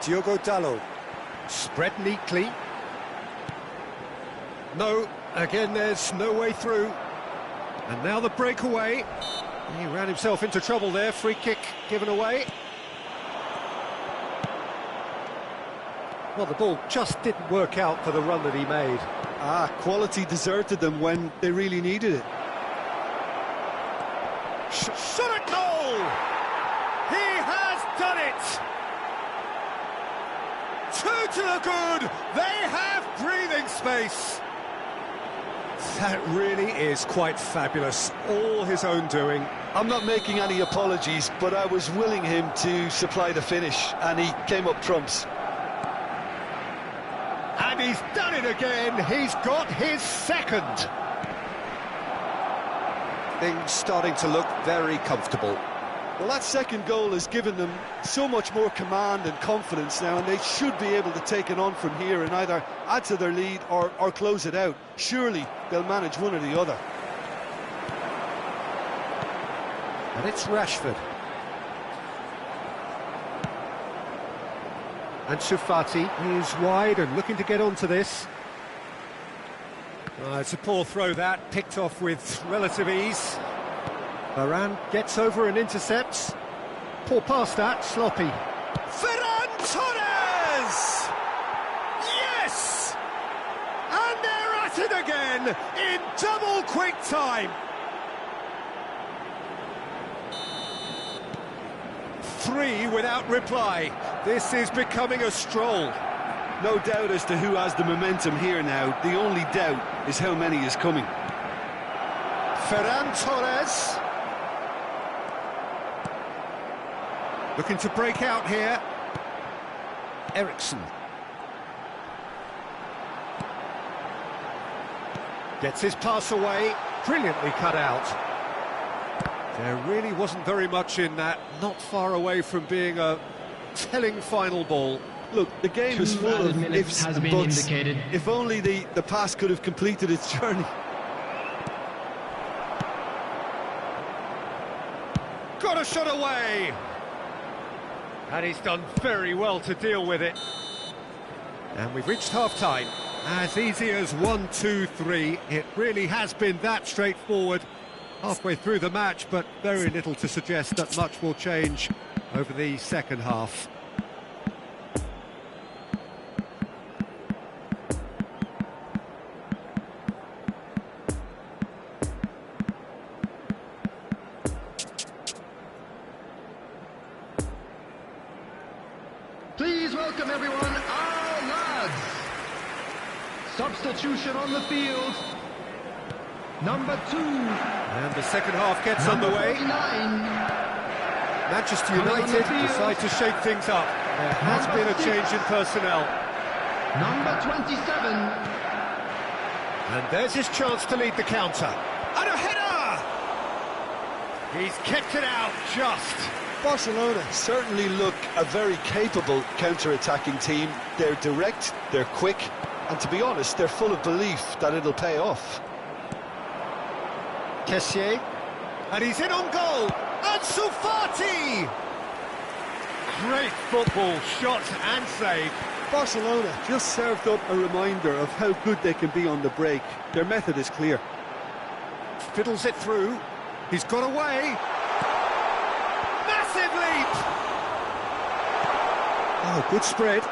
Diogo Dalot. Spread neatly. No, again there's no way through. And now the breakaway. He ran himself into trouble there, free kick given away. Well, the ball just didn't work out for the run that he made. Quality deserted them when they really needed it. Shot at goal! He has done it! Two to the good! They have breathing space! That really is quite fabulous. All his own doing. I'm not making any apologies, but I was willing him to supply the finish, and he came up trumps. And he's done it again. He's got his second. Things starting to look very comfortable. Well, that second goal has given them so much more command and confidence now, and they should be able to take it on from here and either add to their lead or close it out. Surely they'll manage one or the other. And it's Rashford. And Sufati is wide and looking to get onto this. It's a poor throw that, picked off with relative ease. Varane gets over and intercepts. Poor pass that, sloppy. Ferran Torres! Yes! And they're at it again in double quick time. 3 without reply. This is becoming a stroll. No doubt as to who has the momentum here now. The only doubt is how many is coming. Ferran Torres. Looking to break out here. Ericsson. Gets his pass away. Brilliantly cut out. There really wasn't very much in that. Not far away from being a telling final ball. Look, the game is full of ifs has and been buts. indicated. If only the pass could have completed its journey. Got a shot away! And he's done very well to deal with it. And we've reached half-time. As easy as 1, 2, 3. It really has been that straightforward. Halfway through the match, but very little to suggest that much will change over the second half. Please welcome everyone, our lads. Substitution on the field. Number 2. And the second half gets Number underway. 49. Manchester United decide to shake things up. There has been a change in personnel. Number 27. And there's his chance to lead the counter. And a header! He's kept it out just. Barcelona certainly look a very capable counter-attacking team. They're direct, they're quick, and to be honest, they're full of belief that it'll pay off. Kessié, and he's in on goal, Ansu Fati! Great football, shot and save. Barcelona just served up a reminder of how good they can be on the break. Their method is clear. Fiddles it through, he's got away. Massive leap! Oh, good spread.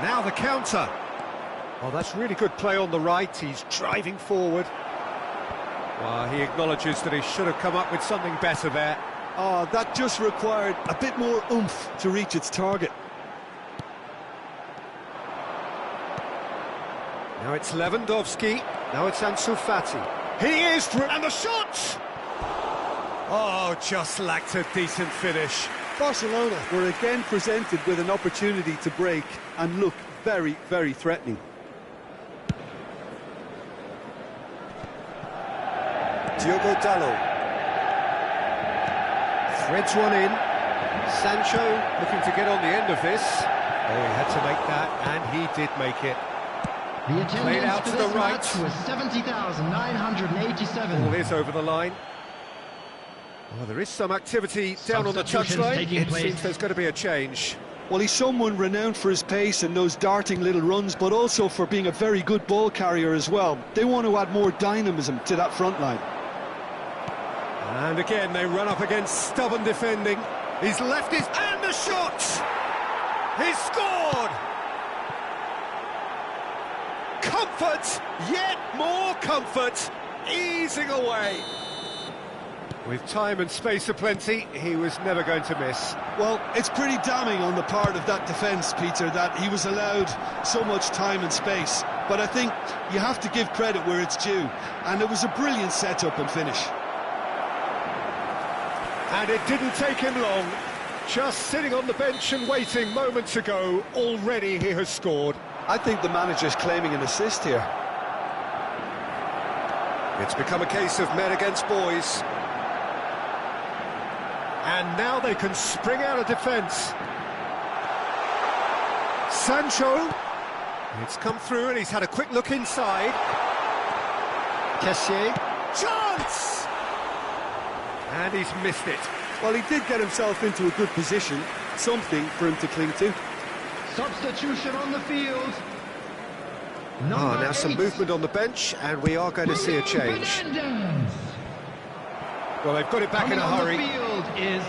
Now the counter. Oh, that's really good play on the right, he's driving forward. Well, he acknowledges that he should have come up with something better there. Oh, that just required a bit more oomph to reach its target. Now it's Lewandowski, now it's Ansu Fati. He is, and the shot! Oh, just lacked a decent finish. Barcelona were again presented with an opportunity to break and look very, very threatening. Diogo Dalot. Threads one in. Sancho looking to get on the end of this. Oh, he had to make that, and he did make it. The Played out attendance to for the this right. match was 70,987. Ball is over the line. Oh, there is some activity down on the Substitutions touchline. taking It place. seems there's going to be a change. Well, he's someone renowned for his pace and those darting little runs, but also for being a very good ball carrier as well. They want to add more dynamism to that front line. And again, they run up against stubborn defending. He's left his... and the shot! He's scored! Comfort, yet more comfort, easing away. With time and space aplenty, he was never going to miss. Well, it's pretty damning on the part of that defence, Peter, that he was allowed so much time and space. But I think you have to give credit where it's due, and it was a brilliant setup and finish. And it didn't take him long. Just sitting on the bench and waiting moments ago, already he has scored. I think the manager's claiming an assist here. It's become a case of men against boys. And now they can spring out of defence. Sancho. It's come through and he's had a quick look inside. Kessié. Chance! And he's missed it. Well, he did get himself into a good position, something for him to cling to. Substitution on the field. Now some movement on the bench, and we are going to see a change. Fernandez. Well, they've got it back in a hurry. On the field is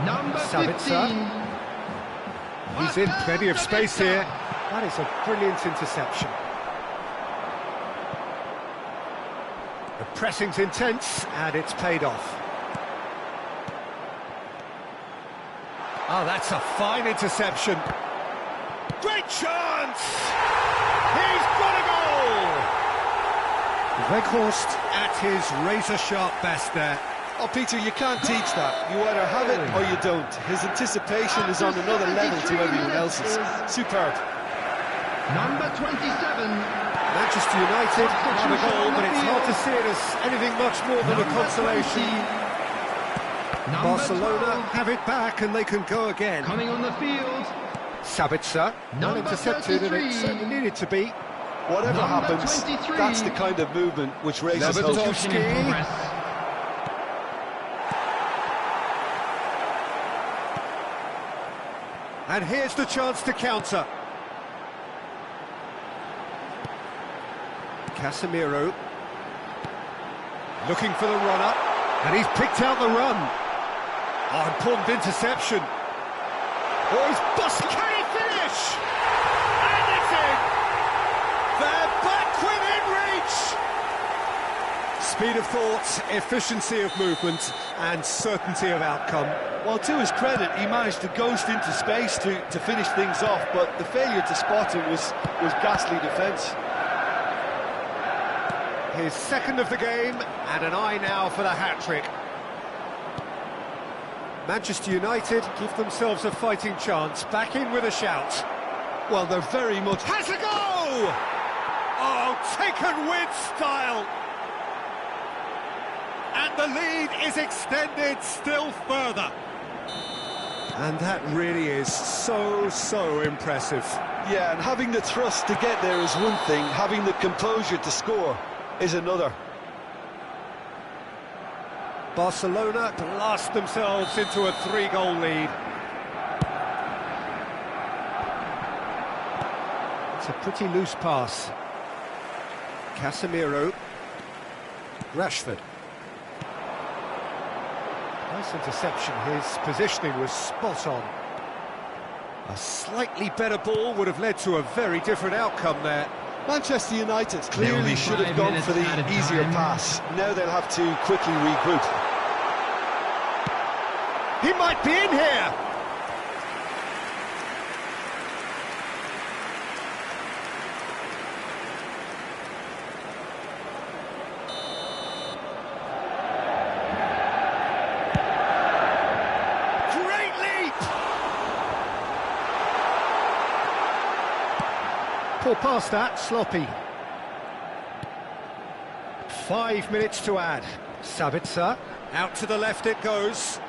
number Sabitzer. 15. He's in plenty of space here. That is a brilliant interception. The pressing's intense, and it's paid off. Oh, that's a fine interception. Great chance! He's got a goal! Weghorst at his razor-sharp best there. Oh, Peter, you can't teach that. You either have it or you don't. His anticipation is on another level to everyone else's. Superb. Number 27. Manchester United have a goal, but it's hard to see it as anything much more than a consolation. Barcelona have it back and they can go again. Coming on the field. Sabitzer, well intercepted, and it certainly needed to be. Whatever Number happens, 23. that's the kind of movement which raises hope. Substitution in progress. And here's the chance to counter. Casemiro looking for the runner, and he's picked out the run. Oh, important interception. Oh, he's busted. Can he finish? And it's in. They're back within reach. Speed of thought, efficiency of movement, and certainty of outcome. Well, to his credit, he managed to ghost into space to finish things off, but the failure to spot him was ghastly defence. His second of the game, and an eye now for the hat-trick. Manchester United give themselves a fighting chance, back in with a shout. Well, they're very much... Has a go! Oh, taken with style! And the lead is extended still further. And that really is so impressive. Yeah, and having the thrust to get there is one thing, having the composure to score is another. Barcelona blast themselves into a 3-goal lead. It's a pretty loose pass. Casemiro. Rashford. Nice interception. His positioning was spot on. A slightly better ball would have led to a very different outcome there. Manchester United clearly should have gone for the easier pass. Now they'll have to quickly regroup. He might be in here! Great leap! Poor pass that, sloppy. 5 minutes to add. Sabitzer, out to the left it goes.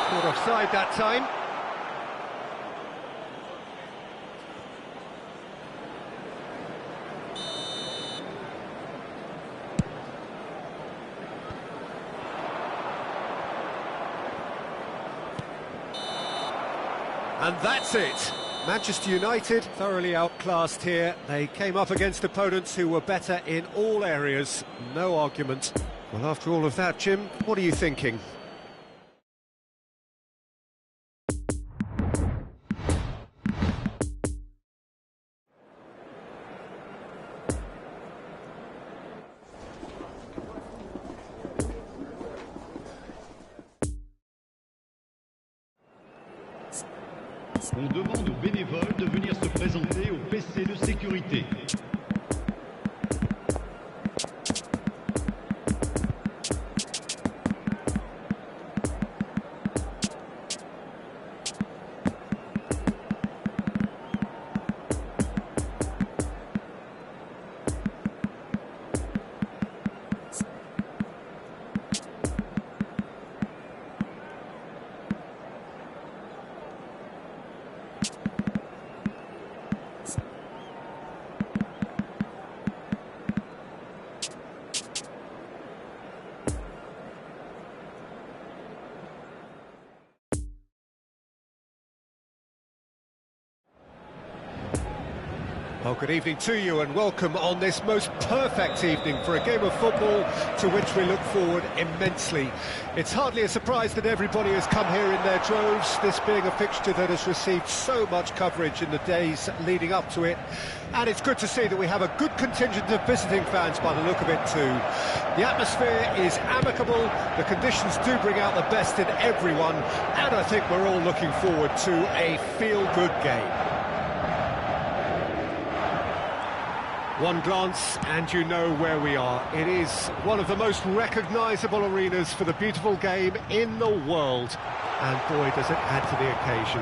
Caught offside that time. And that's it. Manchester United thoroughly outclassed here. They came up against opponents who were better in all areas. No argument. Well, after all of that, Jim, what are you thinking? On demande aux bénévoles de venir se présenter au PC de sécurité. Well, good evening to you and welcome on this most perfect evening for a game of football to which we look forward immensely. It's hardly a surprise that everybody has come here in their droves, this being a fixture that has received so much coverage in the days leading up to it. And it's good to see that we have a good contingent of visiting fans by the look of it too. The atmosphere is amicable, the conditions do bring out the best in everyone, and I think we're all looking forward to a feel-good game. One glance and you know where we are. It is one of the most recognisable arenas for the beautiful game in the world. And boy, does it add to the occasion.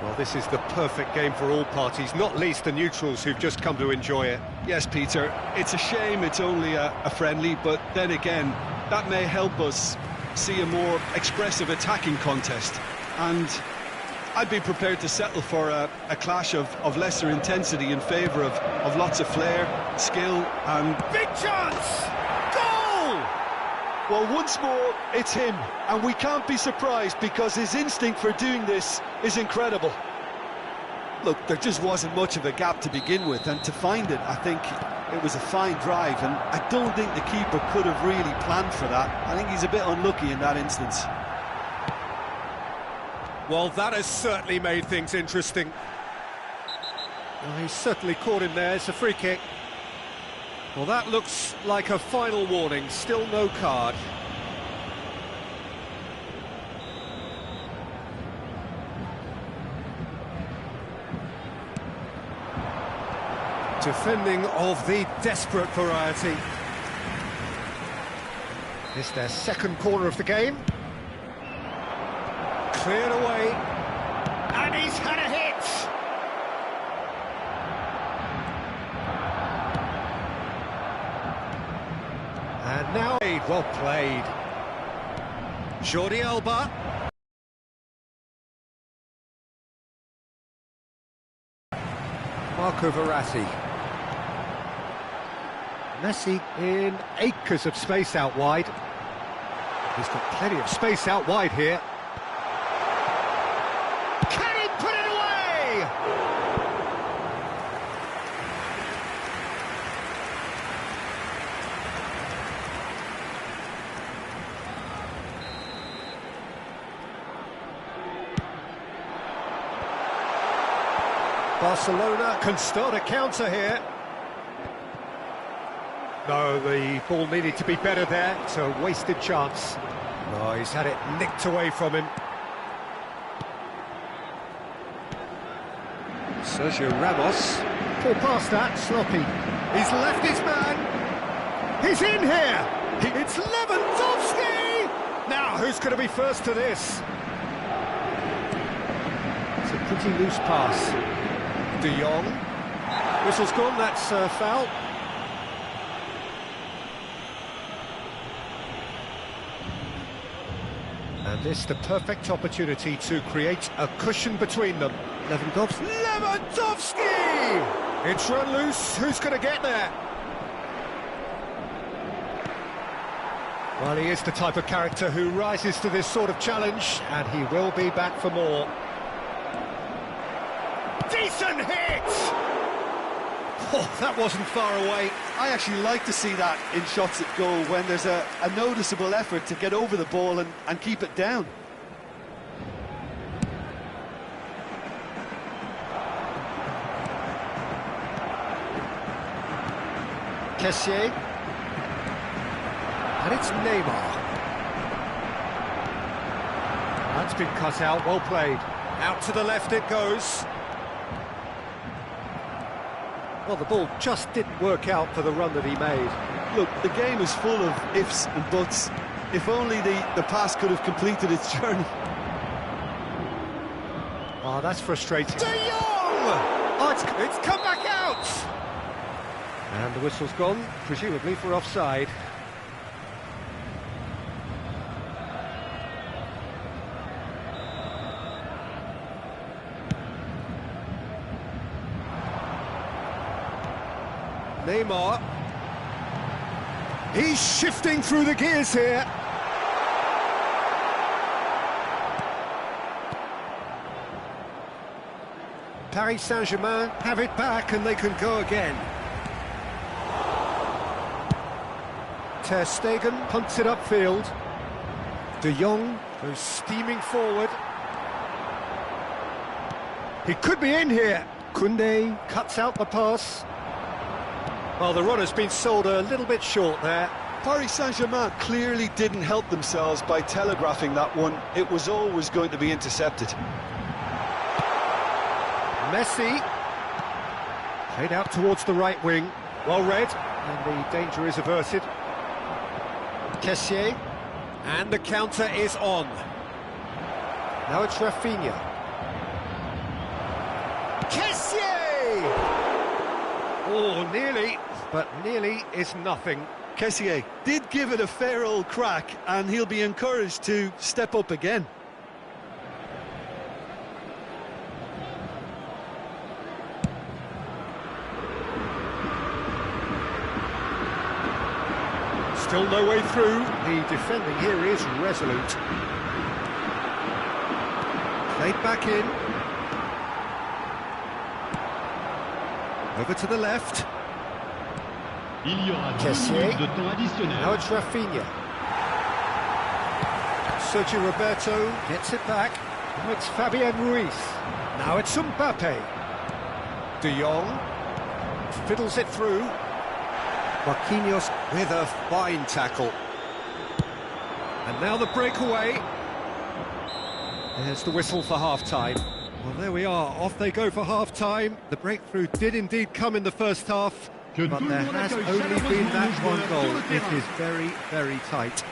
Well, this is the perfect game for all parties, not least the neutrals who've just come to enjoy it. Yes, Peter, it's a shame it's only a friendly, but then again, that may help us see a more expressive attacking contest. And I'd be prepared to settle for a clash of lesser intensity in favour of lots of flair, skill and... Big chance! Goal! Well, once more, it's him, and we can't be surprised because his instinct for doing this is incredible. Look, there just wasn't much of a gap to begin with, and to find it, I think it was a fine drive, and I don't think the keeper could have really planned for that. I think he's a bit unlucky in that instance. Well, that has certainly made things interesting. Well, he's certainly caught him there. It's a free kick. Well, that looks like a final warning. Still no card. Defending of the desperate variety. It's their second corner of the game. Cleared away, and he's had a hit! And now, well played. Jordi Alba. Marco Verratti. Messi in acres of space out wide. He's got plenty of space out wide here. Barcelona can start a counter here. No, the ball needed to be better there. It's a wasted chance. Oh, he's had it nicked away from him. Sergio Ramos. Pull past that, sloppy. He's left his man. He's in here. It's Lewandowski. Now, who's going to be first to this? It's a pretty loose pass. De Jong. Whistle's gone, that's foul. And this the perfect opportunity to create a cushion between them. Lewandowski! It's run loose, who's going to get there? Well, he is the type of character who rises to this sort of challenge, and he will be back for more. Decent hit! Oh, that wasn't far away. I actually like to see that in shots at goal when there's a noticeable effort to get over the ball and keep it down. Kessié. And it's Neymar. That's been cut out, well played. Out to the left it goes. Well, the ball just didn't work out for the run that he made. Look, the game is full of ifs and buts. If only the pass could have completed its journey. Oh, that's frustrating. De Jong! Oh, it's come back out! And the whistle's gone, presumably for offside. Neymar. He's shifting through the gears here. Paris Saint-Germain have it back and they can go again. Ter Stegen punts it upfield. De Jong goes steaming forward. He could be in here. Koundé cuts out the pass. Well, the runner's been sold a little bit short there. Paris Saint-Germain clearly didn't help themselves by telegraphing that one. It was always going to be intercepted. Messi. Played out towards the right wing. Well read, and the danger is averted. Kessié. And the counter is on. Now it's Rafinha. Kessié! Oh, nearly, but nearly is nothing. Kessié did give it a fair old crack, and he'll be encouraged to step up again. Still no way through. The defending here is resolute. Played back in. Over to the left. Il y aura 2 Kessié. minutes de temps additionnel. Now it's Rafinha. Sergio Roberto gets it back. Now it's Fabian Ruiz. Now it's Mbappe. De Jong fiddles it through. Marquinhos with a fine tackle. And now the breakaway. There's the whistle for half-time. Well, there we are. Off they go for half-time. The breakthrough did indeed come in the first half, but there has only been that one goal. It is very, very tight.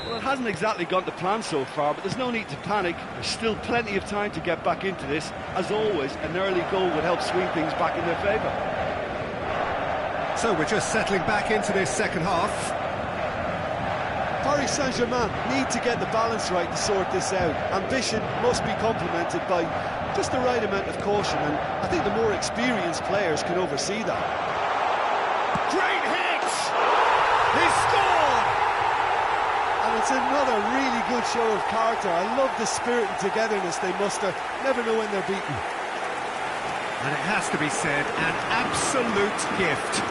Well, it hasn't exactly gone to plan so far, but there's no need to panic. There's still plenty of time to get back into this. As always, an early goal would help swing things back in their favour. So we're just settling back into this second half. Paris Saint-Germain need to get the balance right to sort this out. Ambition must be complemented by just the right amount of caution, and I think the more experienced players can oversee that. Great hit! He scored! And it's another really good show of character. I love the spirit and togetherness they muster. Never know when they're beaten. And it has to be said, an absolute gift.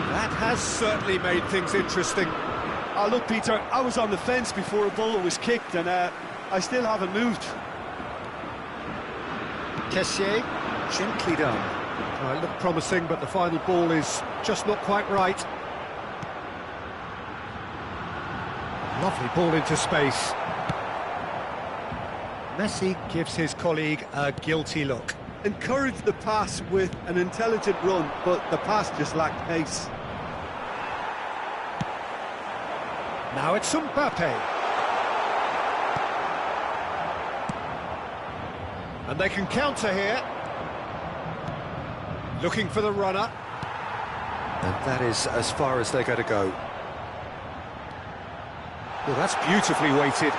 That has certainly made things interesting. Oh, look, Peter, I was on the fence before a ball was kicked, and I still haven't moved. Kessié, gently done. Oh, it looked promising, but the final ball is just not quite right. Lovely ball into space. Messi gives his colleague a guilty look. Encouraged the pass with an intelligent run, but the pass just lacked pace. Now it's Mbappe. And they can counter here. Looking for the runner. And that is as far as they're going to go. Well, that's beautifully weighted.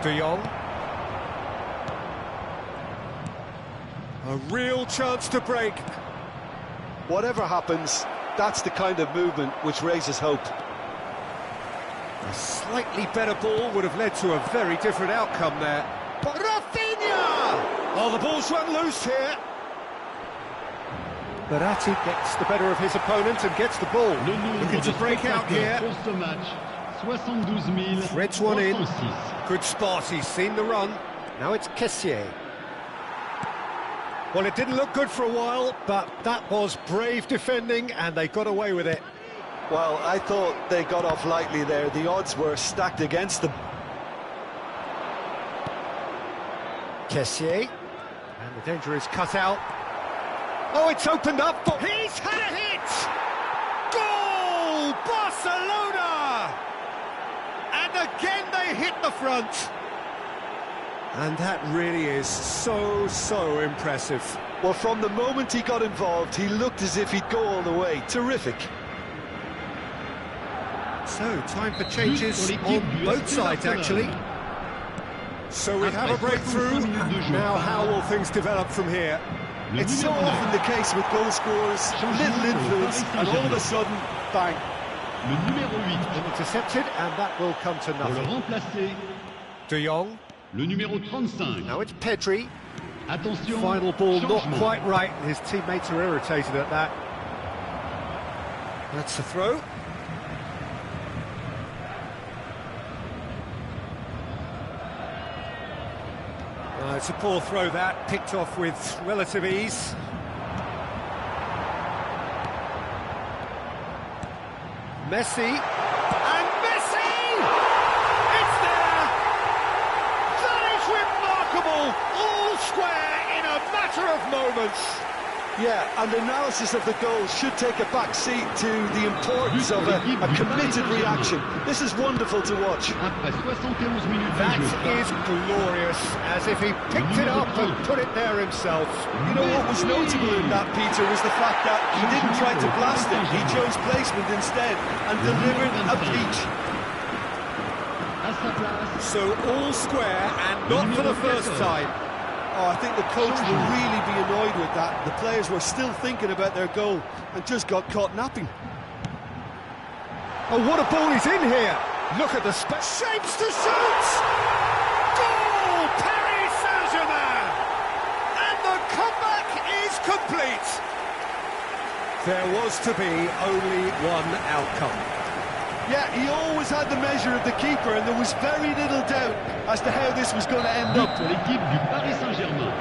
De Jong. A real chance to break. Whatever happens, that's the kind of movement which raises hope. A slightly better ball would have led to a very different outcome there. But Rafinha! Oh, the ball's run loose here. Verratti gets the better of his opponent and gets the ball. Looking to break out here. Threads one in. Good spot, he's seen the run. Now it's Kessié. Well, it didn't look good for a while, but that was brave defending and they got away with it. Well, I thought they got off lightly there. The odds were stacked against them. Kessié. And the danger is cut out. Oh, it's opened up. He's had a hit! Goal! Barcelona! And again they hit the front. And that really is so impressive. Well, from the moment he got involved, he looked as if he'd go all the way. Terrific. So, time for changes on both sides, actually. So we have a breakthrough. Now, how will things develop from here? It's so often the case with goal scorers, little influence, and all of a sudden, bang. Intercepted, and that will come to nothing. De Jong. Le numéro 35. Now it's Pedri. Attention. Final ball not Changement. quite right. His teammates are irritated at that. That's the throw. It's a poor throw that, picked off with relative ease. Messi. And Messi! It's there! That is remarkable! All square in a matter of moments. Yeah, and the analysis of the goal should take a back seat to the importance of a committed reaction. This is wonderful to watch. Après 71 minutes That de jeu. is glorious, as if he picked it up and put it there himself. You know what was notable in that, Peter, was the fact that he didn't try to blast it. He chose placement instead and delivered a peach. À sa place. So all square and not for the first time. Oh, I think the coach will really be annoyed with that. The players were still thinking about their goal and just got caught napping. Oh, what a ball is in here! Look at the shapes to shoot! Goal! Paris Saint-Germain! And the comeback is complete! There was to be only one outcome. Yeah, he always had the measure of the keeper, and there was very little doubt as to how this was going to end up. Pour l'équipe du Paris Saint-Germain.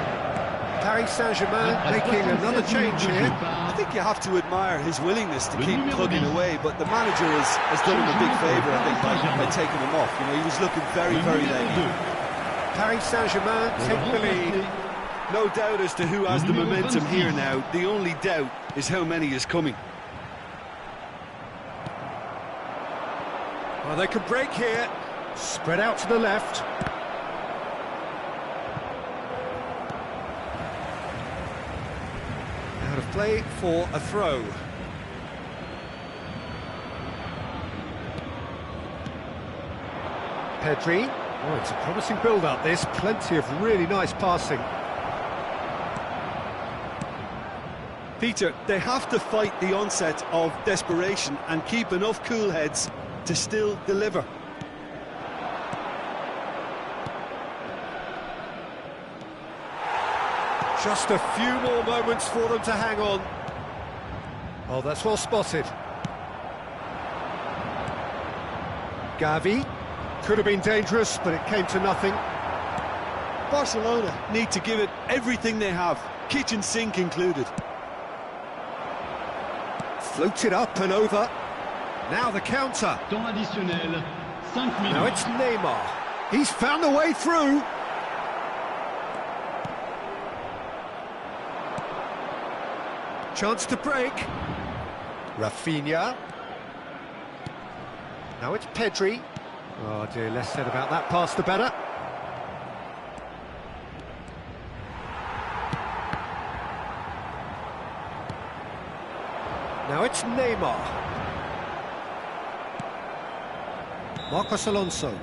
Paris Saint-Germain making another change here. I think you have to admire his willingness to keep plugging away, but the manager has done him a big favour, I think, by taking him off. You know, he was looking very late. Paris Saint-Germain take the lead. No doubt as to who has the momentum here now. The only doubt is how many is coming. Well, they can break here. Spread out to the left. Out of play for a throw. Pedri. Oh, it's a promising build-up, this. Plenty of really nice passing. Peter, they have to fight the onset of desperation and keep enough cool heads to still deliver. Just a few more moments for them to hang on. Oh, that's well spotted. Gavi. Could have been dangerous, but it came to nothing. Barcelona need to give it everything they have, kitchen sink included. Floated up and over. Now the counter. Temps additionnel, 5 minutes. Now it's Neymar. He's found a way through. Chance to break. Rafinha. Now it's Pedri. Oh dear, less said about that pass the better. Now it's Neymar. Marcos Alonso. The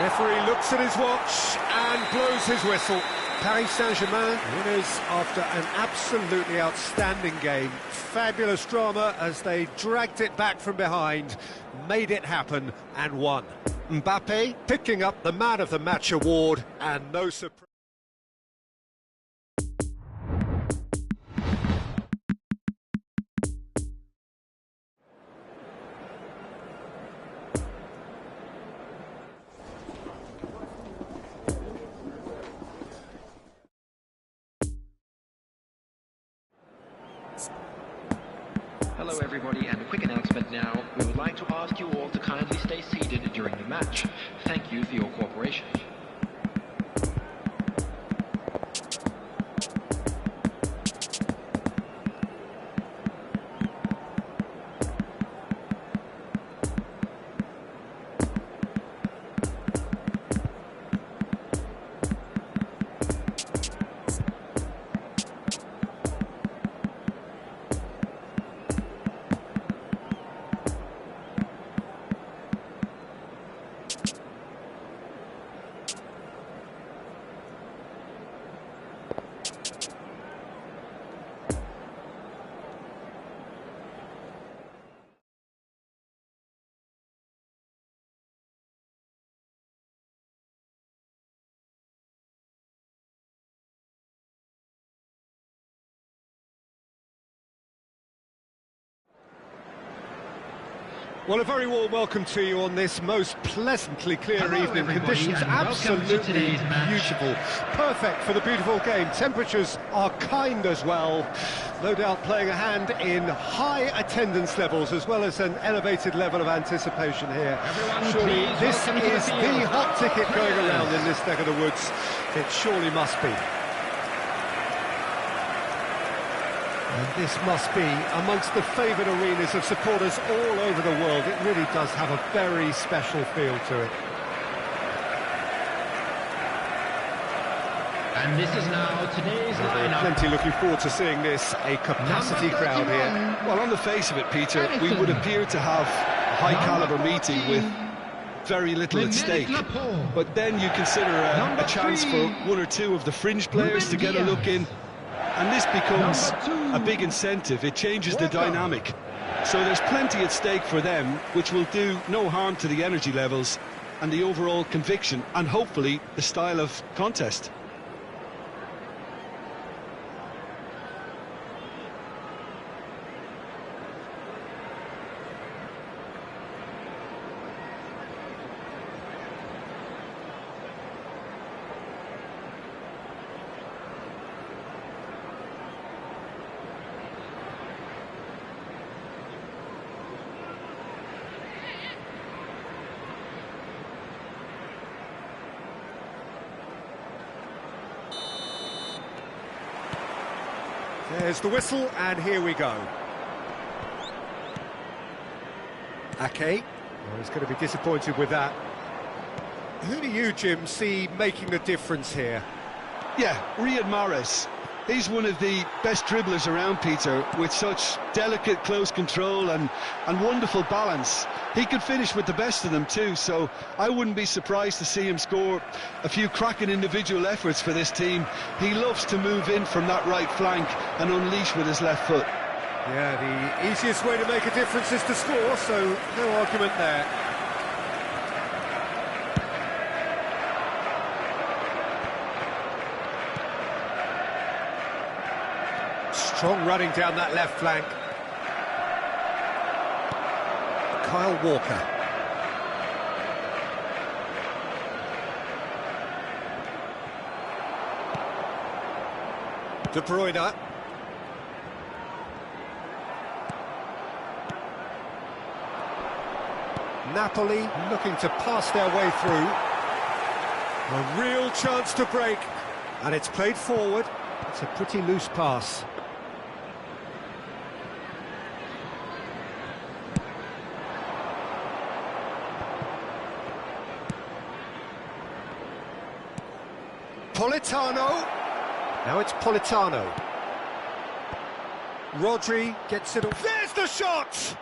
referee looks at his watch and blows his whistle. Paris Saint-Germain winners after an absolutely outstanding game. Fabulous drama as they dragged it back from behind, made it happen and won. Mbappe picking up the Man of the Match award, and no surprise. Hello everybody, and a quick announcement now. We would like to ask you all to kindly stay seated during the match. Thank you for your cooperation. Well, a very warm welcome to you on this most pleasantly clear Hello, evening. everybody, Conditions and welcome to absolutely today's match. beautiful. Perfect for the beautiful game. Temperatures are kind as well. No doubt playing a hand in high attendance levels as well as an elevated level of anticipation here. Everyone, Surely please this welcome to the is the field. hot ticket going Players. around in this neck of the woods. It surely must be. And this must be amongst the favoured arenas of supporters all over the world. It really does have a very special feel to it. And this is now today's lineup. Plenty looking forward to seeing this, a capacity Number crowd 31. here. Well, on the face of it, Peter, we Edison. would appear to have a high-caliber meeting with very little at stake. Laporte. But then you consider Number a chance 3. for one or two of the fringe players to get a Diaz. look in. And this becomes Number 2. a big incentive. It changes the Walker. dynamic. So there's plenty at stake for them, which will do no harm to the energy levels and the overall conviction, and hopefully the style of contest. There's the whistle, and here we go. Ake, well, he's going to be disappointed with that. Who do you, Jim, see making the difference here? Yeah, Riyad Mahrez. He's one of the best dribblers around, Peter, with such delicate, close control and wonderful balance. He could finish with the best of them too, so I wouldn't be surprised to see him score a few cracking individual efforts for this team. He loves to move in from that right flank and unleash with his left foot. Yeah, the easiest way to make a difference is to score, so no argument there. Strong running down that left flank. Kyle Walker. De Bruyne. Napoli looking to pass their way through. A real chance to break. And it's played forward. It's a pretty loose pass. Politano. Now it's Politano. Rodri gets it. There's the shot!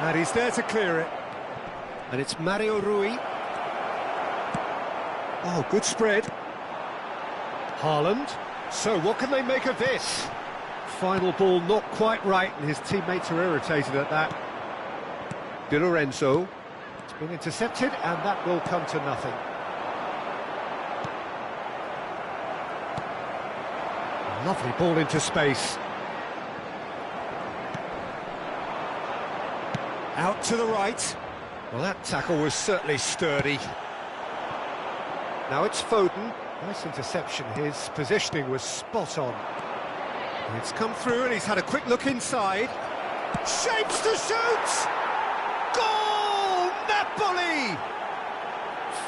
And he's there to clear it. And it's Mario Rui. Oh, good spread. Haaland. So what can they make of this? Final ball not quite right, and his teammates are irritated at that. Di Lorenzo. It's been intercepted, and that will come to nothing. Lovely ball into space. Out to the right. Well, that tackle was certainly sturdy. Now it's Foden. Nice interception. His positioning was spot on. It's come through and he's had a quick look inside. Shapes to shoot! Goal! Napoli!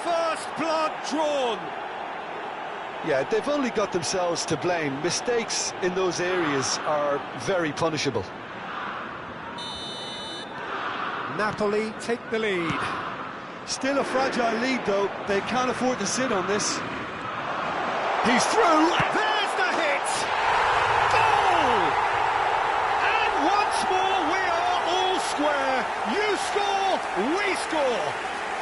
First blood drawn. Yeah, they've only got themselves to blame. Mistakes in those areas are very punishable. Napoli take the lead. Still a fragile lead, though. They can't afford to sit on this. He's through. There's the hit. Goal! And once more we are all square. You score, we score.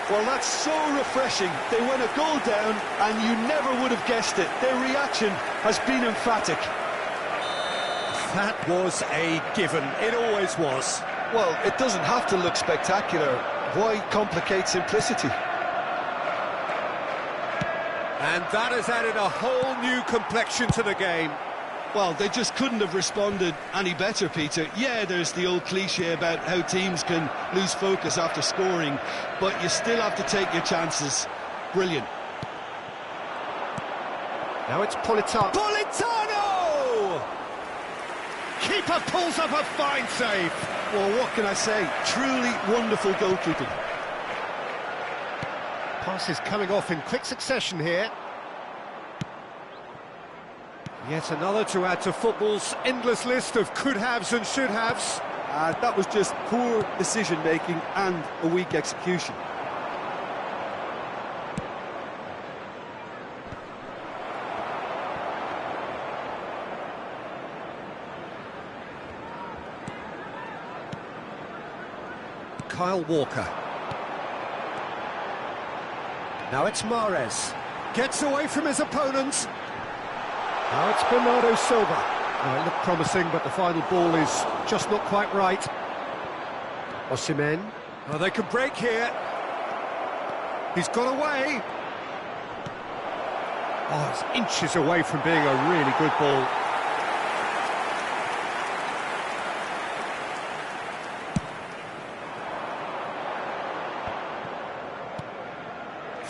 Well, that's so refreshing. They went a goal down, and you never would have guessed it. Their reaction has been emphatic. That was a given. It always was. Well, it doesn't have to look spectacular. Why complicate simplicity? And that has added a whole new complexion to the game. Well, they just couldn't have responded any better, Peter. Yeah, there's the old cliche about how teams can lose focus after scoring, but you still have to take your chances. Brilliant. Now it's Politano. Politano! Keeper pulls up a fine save. Well, what can I say? Truly wonderful goalkeeping. Passes coming off in quick succession here. Yet another to add to football's endless list of could-haves and should-haves. That was just poor decision-making and a weak execution. Kyle Walker. Now it's Mahrez. Gets away from his opponent. Now it's Bernardo Silva. Now it looked promising, but the final ball is just not quite right. Osimhen. Oh, they could break here. He's got away. Oh, it's inches away from being a really good ball.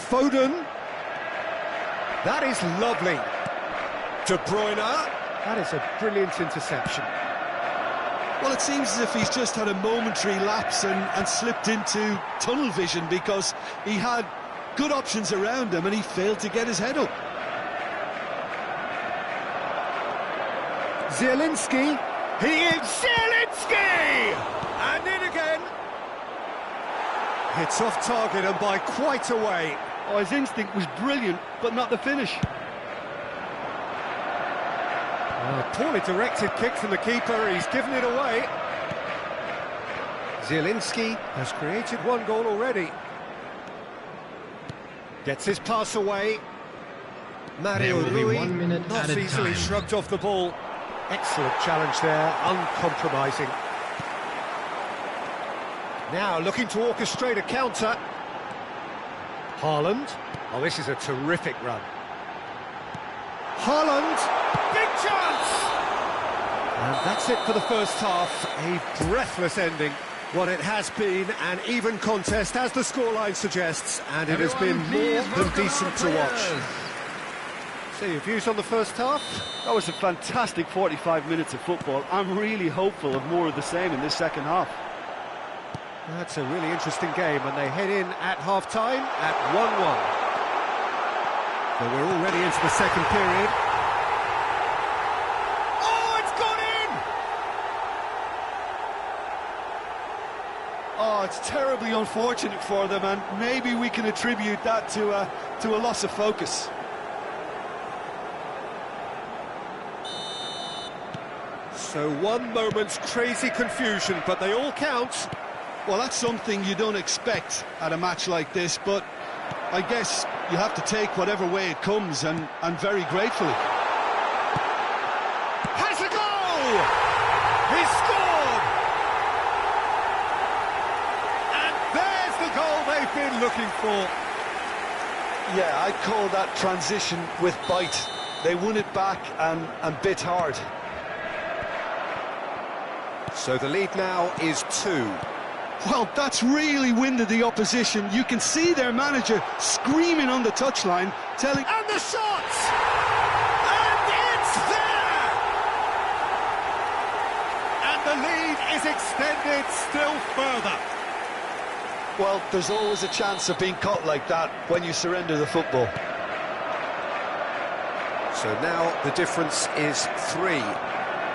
Foden. That is lovely. De Bruyne. That is a brilliant interception. Well, it seems as if he's just had a momentary lapse and slipped into tunnel vision, because he had good options around him and he failed to get his head up. Zielinski. He is Zielinski! And in again. Hits off target and by quite a way. Oh, his instinct was brilliant, but not the finish. Poorly directed kick from the keeper, he's given it away. Zielinski has created one goal already. Gets his pass away. Mario Rui, not easily shrugged off the ball. Excellent challenge there, uncompromising. Now looking to orchestrate a counter. Haaland. Oh, this is a terrific run. Haaland, big chance! And that's it for the first half, a breathless ending. What it has been an even contest, as the scoreline suggests, and it has been more than decent to watch. So your views on the first half? That was a fantastic 45 minutes of football. I'm really hopeful of more of the same in this second half. That's a really interesting game, and they head in at half-time at 1-1. So we're already into the second period. Oh, it's gone in! Oh, it's terribly unfortunate for them, and maybe we can attribute that to a loss of focus. So one moment's crazy confusion, but they all count. Well, that's something you don't expect at a match like this, but I guess you have to take whatever way it comes, and very gratefully. looking for. Yeah, I'd call that transition with bite. They won it back and bit hard. So the lead now is 2. Well, that's really winded the opposition. You can see their manager screaming on the touchline, telling... And the shot! And it's there! And the lead is extended still further. Well, there's always a chance of being caught like that when you surrender the football. So now the difference is 3.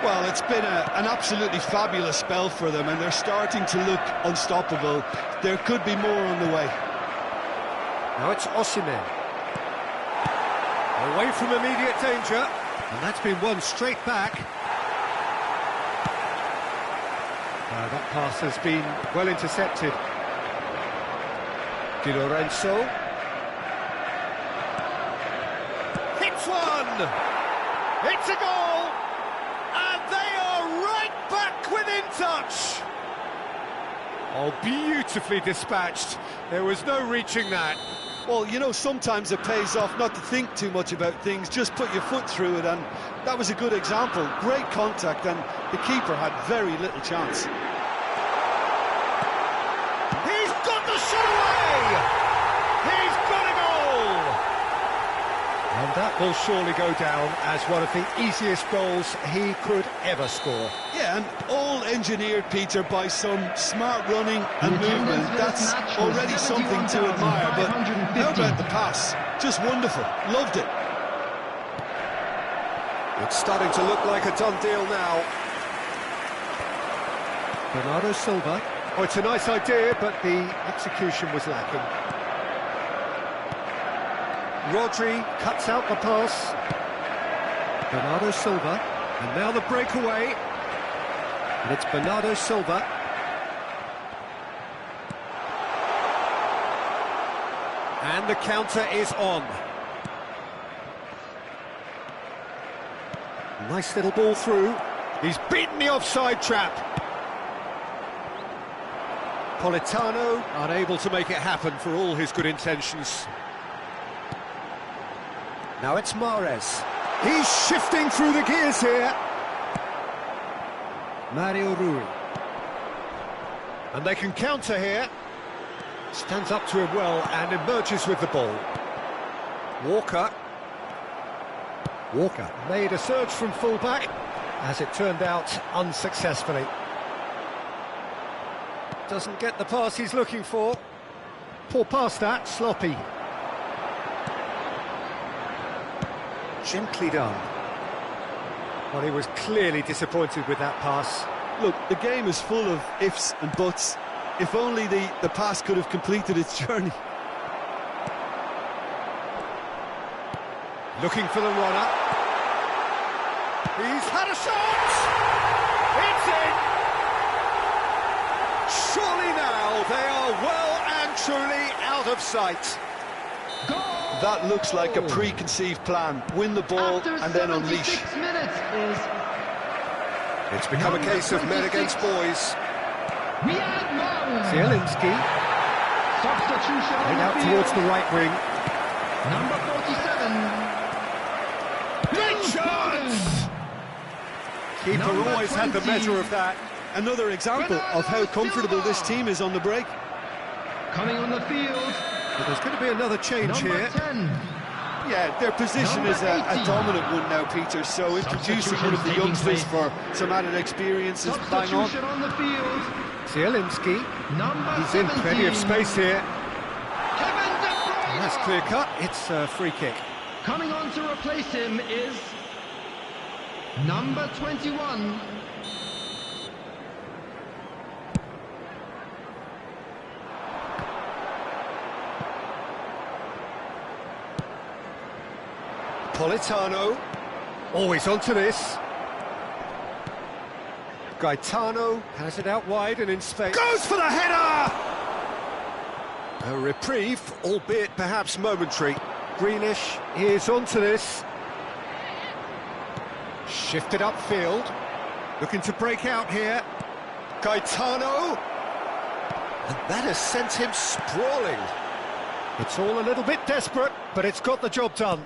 Well, it's been an absolutely fabulous spell for them, and they're starting to look unstoppable. There could be more on the way. Now it's Osimhen. Away from immediate danger, and that's been won straight back. That pass has been well intercepted. Di Lorenzo. Hits one! It's a goal! And they are right back within touch! Oh, beautifully dispatched. There was no reaching that. Well, you know, sometimes it pays off not to think too much about things, just put your foot through it, and that was a good example. Great contact, and the keeper had very little chance. He's got the shot away! He's got a goal! And that will surely go down as one of the easiest goals he could ever score. Yeah, and all engineered, Peter, by some smart running and movement. That's already something to admire, but how about the pass? Just wonderful. Loved it. It's starting to look like a done deal now. Bernardo Silva. Oh, it's a nice idea, but the execution was lacking. Rodri cuts out the pass. Bernardo Silva. And now the breakaway. And it's Bernardo Silva. And the counter is on. Nice little ball through. He's beaten the offside trap. Politano unable to make it happen for all his good intentions. Now it's Mahrez. He's shifting through the gears here. Mario Rui. And they can counter here. Stands up to him well and emerges with the ball. Walker. Walker made a surge from full-back, as it turned out unsuccessfully. Doesn't get the pass he's looking for. Poor pass that, sloppy. Gently done. Well, he was clearly disappointed with that pass. Look, the game is full of ifs and buts. If only the pass could have completed its journey. Looking for the runner. He's had a shot! It's in! Surely now they are well and truly out of sight. That looks like a preconceived plan. Win the ball and then unleash. It's become a case of men against boys. Zielinski. Played out towards the right wing. Number 47. Great chance! Keeper always had the measure of that. Another example of how comfortable this team is on the break. Coming on the field. But there's going to be another change Number here. 10. Yeah, their position Number is a 80. dominant one now, Peter, so introducing one of the youngsters for some added experience is bang on. Substitution on the field. Zielinski. Number He's in plenty of 17. space here. Kevin De Bruyne. And that's clear cut. It's a free kick. Coming on to replace him is number 21. Politano. Always onto this. Gaetano has it out wide and in space. Goes for the header! A reprieve, albeit perhaps momentary. Greenish is onto this. Shifted upfield. Looking to break out here. Gaetano. And that has sent him sprawling. It's all a little bit desperate, but it's got the job done.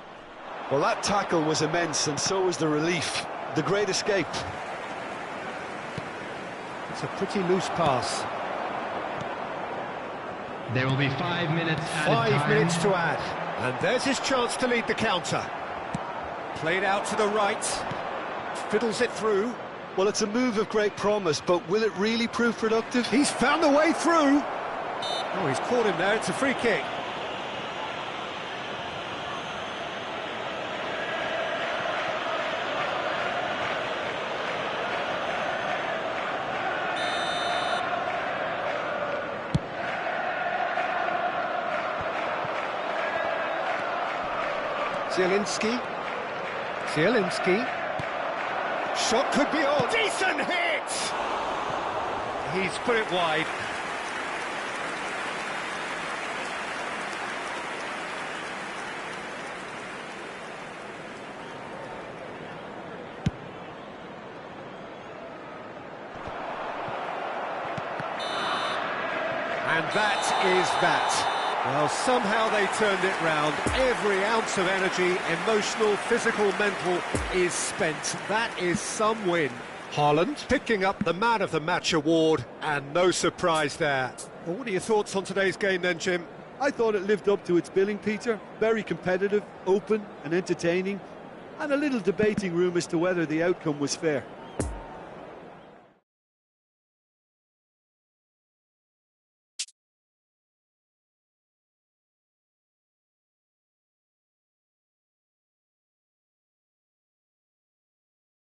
Well, that tackle was immense, and so was the relief. The great escape. It's a pretty loose pass. There will be 5 minutes added 5 time. minutes to add. And there's his chance to lead the counter. Played out to the right. Fiddles it through. Well, it's a move of great promise, but will it really prove productive? He's found the way through. Oh, he's caught him there. It's a free kick. Zielinski. Shot could be on. Decent hit! He's put it wide. And that is that. Well, somehow they turned it round. Every ounce of energy, emotional, physical, mental, is spent. That is some win. Haaland picking up the Man of the Match award, and no surprise there. Well, what are your thoughts on today's game then, Jim? I thought it lived up to its billing, Peter. Very competitive, open and entertaining, and a little debating room as to whether the outcome was fair.